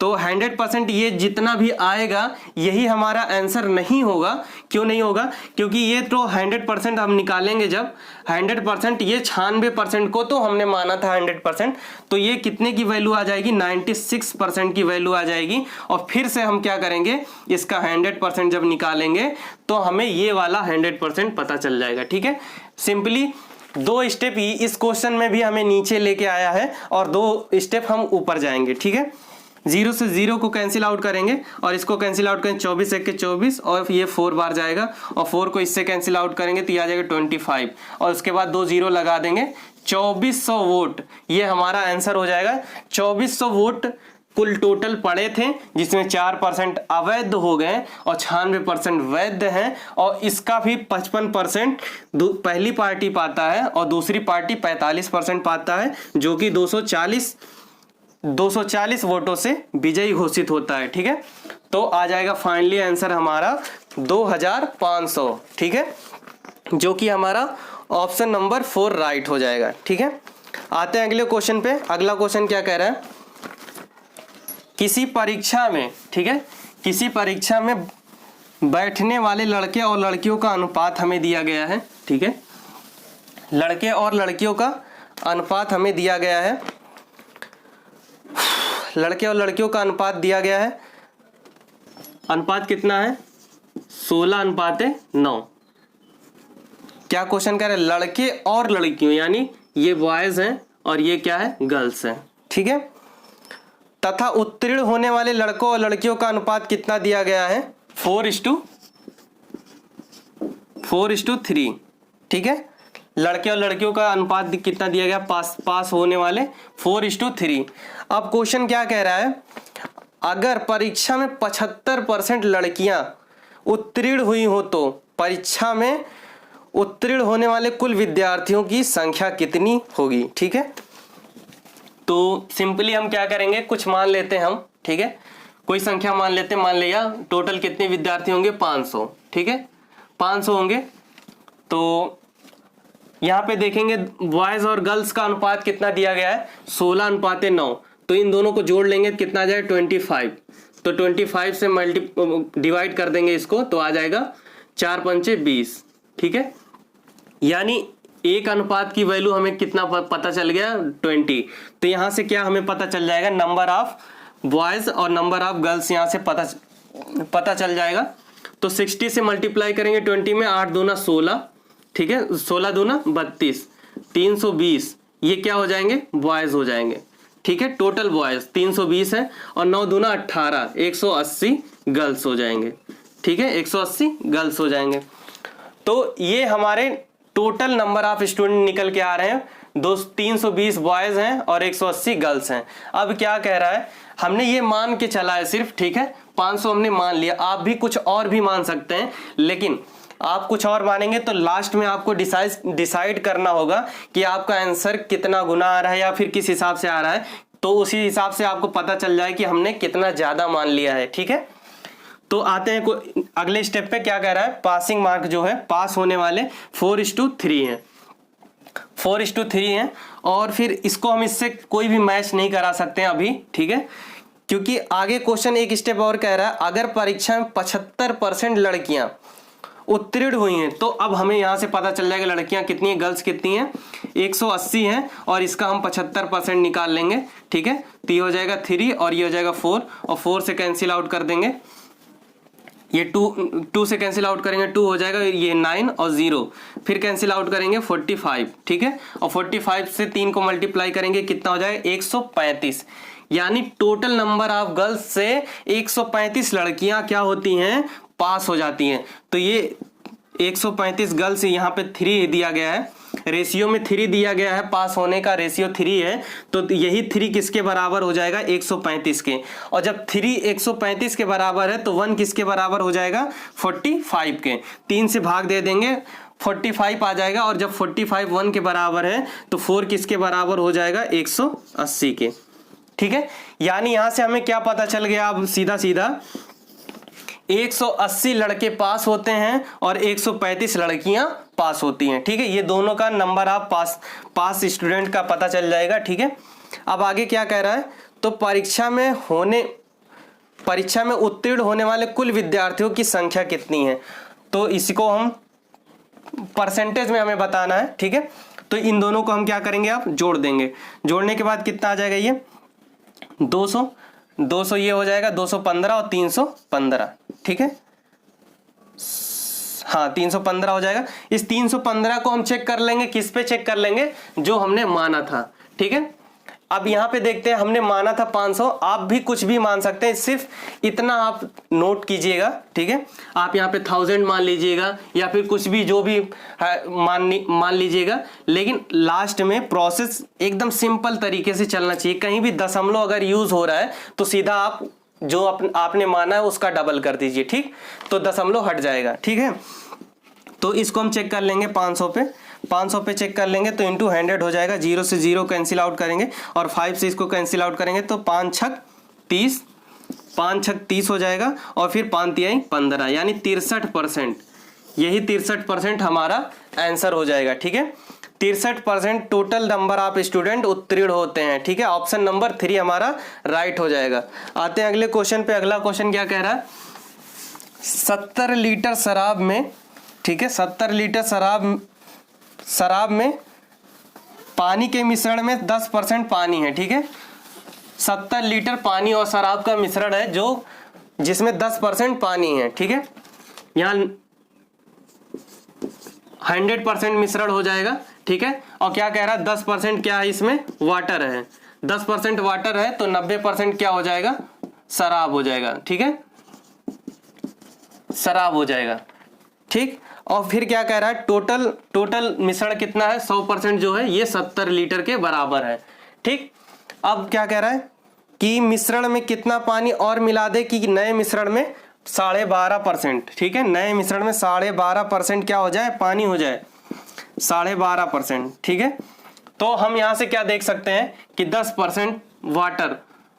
तो 100% ये जितना भी आएगा यही हमारा आंसर नहीं होगा। क्यों नहीं होगा, क्योंकि ये तो 100% हम निकालेंगे जब 100%, ये 96% को तो हमने माना था 100%, तो ये कितने की वैल्यू आ जाएगी 96% की वैल्यू आ जाएगी। और फिर से हम क्या करेंगे, इसका 100% जब निकालेंगे तो हमें ये वाला 100% पता चल जाएगा, ठीक है। सिंपली 2 स्टेप ही इस क्वेश्चन में भी हमें नीचे लेके आया है और 2 स्टेप हम ऊपर जाएंगे, ठीक है। 0 से 0 को कैंसिल आउट करेंगे और इसको कैंसिल आउट करेंगे, 24 एक के 24, और ये 4 बार जाएगा, और 4 को इससे कैंसिल आउट करेंगे तो ये आ जाएगा 25, और उसके बाद 2 0 लगा देंगे, 2400 वोट ये हमारा आंसर हो जाएगा। 2400 वोट कुल टोटल पड़े थे, जिसमें 4% अवैध हो गए और 96% वैध हैं, और इसका भी 55% पहली पार्टी पाता है और दूसरी पार्टी 45% पाता है, जो कि 240 वोटों से विजयी घोषित होता है, ठीक है। तो आ जाएगा फाइनली आंसर हमारा 2500, ठीक है, जो कि हमारा ऑप्शन नंबर 4 राइट हो जाएगा, ठीक है। आते हैं अगले क्वेश्चन पे। अगला क्वेश्चन क्या कह रहा है, किसी परीक्षा में, ठीक है, किसी परीक्षा में बैठने वाले लड़के और लड़कियों का अनुपात हमें दिया गया है, ठीक है, लड़के और लड़कियों का अनुपात हमें दिया गया है, लड़के और लड़कियों का अनुपात दिया गया है। अनुपात कितना है 16:9। क्या क्वेश्चन कह रहे हैं, लड़के और लड़कियों, यानी ये बॉयज हैं और ये क्या है गर्ल्स हैं, ठीक है। तथा उत्तीर्ण होने वाले लड़कों और लड़कियों का अनुपात कितना दिया गया है 4:3, ठीक है। लड़के और लड़कियों का अनुपात कितना दिया गया, पास होने वाले 4:3। अब क्वेश्चन क्या कह रहा है, अगर परीक्षा में 75% लड़कियां उत्तीर्ण हुई हो तो परीक्षा में उत्तीर्ण होने वाले कुल विद्यार्थियों की संख्या कितनी होगी, ठीक है। तो सिंपली हम क्या करेंगे, कुछ मान लेते हैं हम, ठीक है, कोई संख्या मान लेते हैं, मान लिया टोटल कितने विद्यार्थी होंगे 500, ठीक है, 500 होंगे। तो यहाँ पे देखेंगे बॉयज और गर्ल्स का अनुपात कितना दिया गया है, 16:9। तो इन दोनों को जोड़ लेंगे तो कितना आ जाएगा 25। तो 25 से डिवाइड कर देंगे इसको तो आ जाएगा 4 पंचे 20। ठीक है, यानी एक अनुपात की वैल्यू हमें कितना पता चल गया 20। तो यहाँ से क्या हमें पता चल जाएगा, नंबर ऑफ बॉयज और नंबर ऑफ गर्ल्स यहाँ से पता चल जाएगा। तो 60 से मल्टीप्लाई करेंगे 20 में, 8 दूना 16, ठीक है, 16 दूना 32, 320 ये क्या हो जाएंगे, बॉयज हो जाएंगे। ठीक है, टोटल बॉयज 320 है और 9 दूना 18, 180 गर्ल्स हो जाएंगे। ठीक है, 180 गर्ल्स हो जाएंगे। तो ये हमारे टोटल नंबर ऑफ स्टूडेंट निकल के आ रहे हैं, 320 बॉयज हैं और 180 गर्ल्स हैं। अब क्या कह रहा है, हमने ये मान के चला है सिर्फ, ठीक है, 500 हमने मान लिया, आप भी कुछ और भी मान सकते हैं, लेकिन आप कुछ और मानेंगे तो लास्ट में आपको डिसाइड करना होगा कि आपका आंसर कितना गुना आ रहा है या फिर किस हिसाब से आ रहा है। तो उसी हिसाब से आपको पता चल जाए कि हमने कितना ज्यादा मान लिया है। ठीक है, तो आते हैं अगले स्टेप पे। क्या कह रहा है, पासिंग मार्क जो है, पास होने वाले 4:3 हैं, 4:3 हैं। और फिर इसको हम इससे कोई भी मैच नहीं करा सकते हैं अभी, ठीक है, क्योंकि आगे क्वेश्चन एक स्टेप और कह रहा है, अगर परीक्षा में 75% लड़कियां उत्तीर्ण हुई हैं तो अब हमें यहां से पता चल जाएगा लड़कियां कितनी हैं, गर्ल्स कितनी हैं, 180 हैं, और इसका हम 75% निकाल लेंगे। ठीक है, तो ये हो जाएगा 3 और ये हो जाएगा 4, और 4 से कैंसिल आउट कर देंगे, ये 2 से कैंसिल आउट करेंगे, 2 हो जाएगा, ये 9 और 0, फिर कैंसिल आउट करेंगे 45। ठीक है, और 45 से 3 को मल्टीप्लाई करेंगे, कितना हो जाएगा 135। यानी टोटल नंबर ऑफ गर्ल्स से 135 लड़कियां क्या होती हैं, पास हो जाती हैं। तो ये 135 गर्ल्स यहाँ पे 3 दिया गया है, रेशियो में 3 दिया गया है, पास होने का रेशियो 3 है, तो यही 3 किसके बराबर हो जाएगा, 135 के। और जब 3 135 के बराबर है तो 1 किसके बराबर हो जाएगा, 45 के। 3 से भाग दे देंगे, 45 आ जाएगा, और जब 45 1 के बराबर है तो 4 किसके बराबर हो जाएगा, 180 के। ठीक है, यानी यहां से हमें क्या पता चल गया, अब सीधा सीधा 180 लड़के पास होते हैं और 135 लड़कियां पास होती हैं। ठीक है, ये दोनों का नंबर ऑफ पास स्टूडेंट का पता चल जाएगा। ठीक है, अब आगे क्या कह रहा है, तो परीक्षा में उत्तीर्ण होने वाले कुल विद्यार्थियों की संख्या कितनी है, तो इसको हम परसेंटेज में हमें बताना है। ठीक है, तो इन दोनों को हम क्या करेंगे, आप जोड़ देंगे, जोड़ने के बाद कितना आ जाएगा, ये 200 ये हो जाएगा 215 और 315। ठीक है, हाँ 315 हो जाएगा। इस 315 को हम चेक कर लेंगे, किस पे चेक कर लेंगे, जो हमने माना था। ठीक है, अब यहां पे देखते हैं, हमने माना था 500, आप भी कुछ भी मान सकते हैं, सिर्फ इतना आप नोट कीजिएगा। ठीक है, आप यहाँ पे 1000 मान लीजिएगा या फिर कुछ भी जो भी मान लीजिएगा, लेकिन लास्ट में प्रोसेस एकदम सिंपल तरीके से चलना चाहिए। कहीं भी दशमलव अगर यूज हो रहा है तो सीधा आप जो आपने माना है उसका डबल कर दीजिए। ठीक, तो दशमलव हट जाएगा। ठीक है, तो इसको हम चेक कर लेंगे 500 पे चेक कर लेंगे, तो इंटू 100 हो जाएगा, 0 से 0 कैंसिल आउट करेंगे और 5 से इसको कैंसिल आउट करेंगे, तो 5 छक 30 हो जाएगा, और फिर 5 तिहाई 15, यानी 63%। यही 63% हमारा आंसर हो जाएगा। ठीक है, 63% टोटल नंबर ऑफ स्टूडेंट उत्तीर्ण होते हैं। ठीक है, ऑप्शन नंबर 3 हमारा राइट हो जाएगा। आते हैं अगले क्वेश्चन पे। अगला क्वेश्चन क्या कह रहा है, 70 लीटर शराब में, ठीक है, 70 लीटर शराब में पानी के मिश्रण में 10% पानी है। ठीक है, 70 लीटर पानी और शराब का मिश्रण है जिसमें 10% पानी है। ठीक है, यहाँ 100% मिश्रण हो जाएगा। ठीक है, और क्या कह रहा है, 10% क्या है, इसमें वाटर है, 10% वाटर है, तो 90% क्या हो जाएगा, शराब हो जाएगा। ठीक है, शराब हो जाएगा। ठीक, और फिर क्या कह रहा है, टोटल मिश्रण कितना है, 100% जो है ये 70 लीटर के बराबर है। ठीक, अब क्या कह रहा है कि मिश्रण में कितना पानी और मिला दे कि नए मिश्रण में 12.5%। ठीक है, नए मिश्रण में 12.5% क्या हो जाए, पानी हो जाए 12.5%। ठीक है, तो हम यहां से क्या देख सकते हैं कि 10% वाटर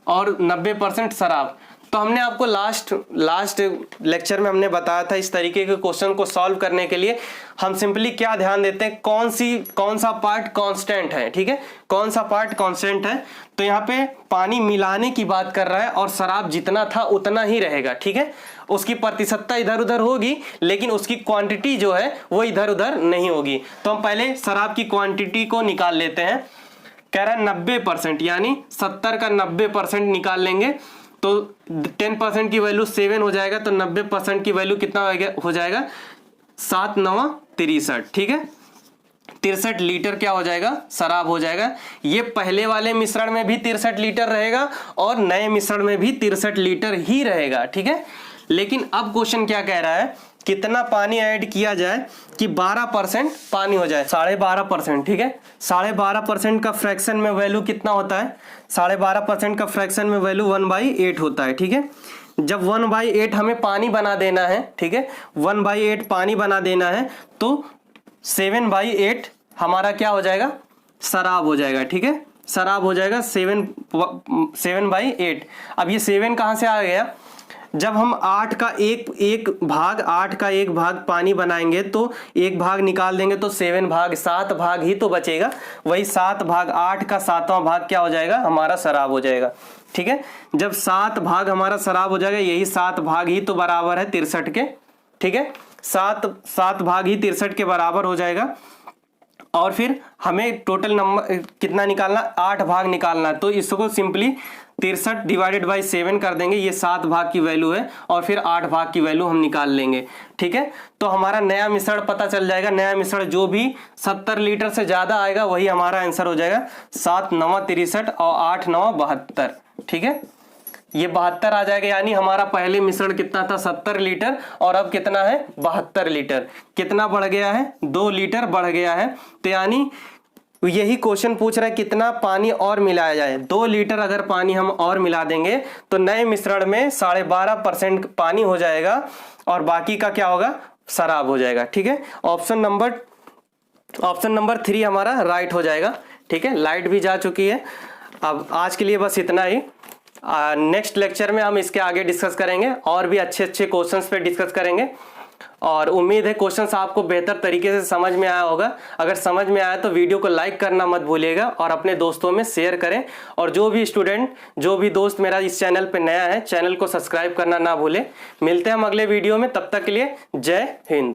और 90% शराब, तो हमने आपको लास्ट लेक्चर में हमने बताया था इस तरीके के क्वेश्चन को सॉल्व करने के लिए हम सिंपली क्या ध्यान देते हैं, कौन सा पार्ट कांस्टेंट है, ठीक है, कौन सा पार्ट कांस्टेंट है। तो यहाँ पे पानी मिलाने की बात कर रहा है और शराब जितना था उतना ही रहेगा, ठीक है, उसकी प्रतिशतता इधर उधर होगी लेकिन उसकी क्वांटिटी जो है वो इधर उधर नहीं होगी। तो हम पहले शराब की क्वांटिटी को निकाल लेते हैं। कह रहा है 90%, यानी 70 का 90% निकाल लेंगे तो 10% की वैल्यू 7 हो जाएगा, तो 90% की वैल्यू कितना हो जाएगा 7 9 63, ठीक है, 63 लीटर क्या हो जाएगा, शराब हो जाएगा। ये पहले वाले मिश्रण में भी 63 लीटर रहेगा और नए मिश्रण में भी 63 लीटर ही रहेगा, ठीक है। लेकिन अब क्वेश्चन क्या कह रहा है, कितना पानी ऐड किया जाए कि 12% पानी हो जाए, 12.5%, ठीक है। 12.5% का फ्रैक्शन में वैल्यू कितना होता है, 12.5% का फ्रैक्शन में वैल्यू 1/8 होता है, ठीक है। जब 1/8 हमें पानी बना देना है, ठीक है, 1/8 पानी बना देना है तो 7/8 हमारा क्या हो जाएगा, शराब हो जाएगा, ठीक है, शराब हो जाएगा 7/8। अब ये 7 कहाँ से आ गया, जब हम 8 का एक भाग पानी बनाएंगे तो एक भाग निकाल देंगे तो 7 भाग ही तो बचेगा, वही 8 का 7वां भाग क्या हो जाएगा, हमारा शराब हो जाएगा, ठीक है। जब 7 भाग हमारा शराब हो जाएगा, यही 7 भाग ही तो बराबर है 63 के, ठीक है, 7 भाग ही 63 के बराबर हो जाएगा। और फिर हमें टोटल नंबर कितना निकालना, 8 भाग निकालना, तो इसको सिंपली 63 डिवाइडेड बाई 7 कर देंगे, ये 7 भाग की वैल्यू है और फिर 8 भाग की वैल्यू हम निकाल लेंगे, ठीक है। तो हमारा नया मिश्रण पता चल जाएगा, नया मिश्रण जो भी 70 लीटर से ज्यादा आएगा वही हमारा आंसर हो जाएगा, 7 9 63 और 8 9 72, ठीक है, ये 72 आ जाएगा। यानी हमारा पहले मिश्रण कितना था 70 लीटर और अब कितना है 72 लीटर, कितना बढ़ गया है 2 लीटर बढ़ गया है। तो यानी यही क्वेश्चन पूछ रहा है कितना पानी और मिलाया जाए, 2 लीटर अगर पानी हम और मिला देंगे तो नए मिश्रण में 12.5% पानी हो जाएगा और बाकी का क्या होगा, शराब हो जाएगा, ठीक है। ऑप्शन नंबर 3 हमारा राइट हो जाएगा, ठीक है। लाइट भी जा चुकी है। अब आज के लिए बस इतना ही, नेक्स्ट लेक्चर में हम इसके आगे डिस्कस करेंगे और भी अच्छे क्वेश्चंस पे डिस्कस करेंगे और उम्मीद है क्वेश्चंस आपको बेहतर तरीके से समझ में आया होगा। अगर समझ में आया तो वीडियो को लाइक करना मत भूलिएगा और अपने दोस्तों में शेयर करें, और जो भी दोस्त मेरा इस चैनल पे नया है, चैनल को सब्सक्राइब करना ना भूले। मिलते हैं हम अगले वीडियो में, तब तक के लिए जय हिंद।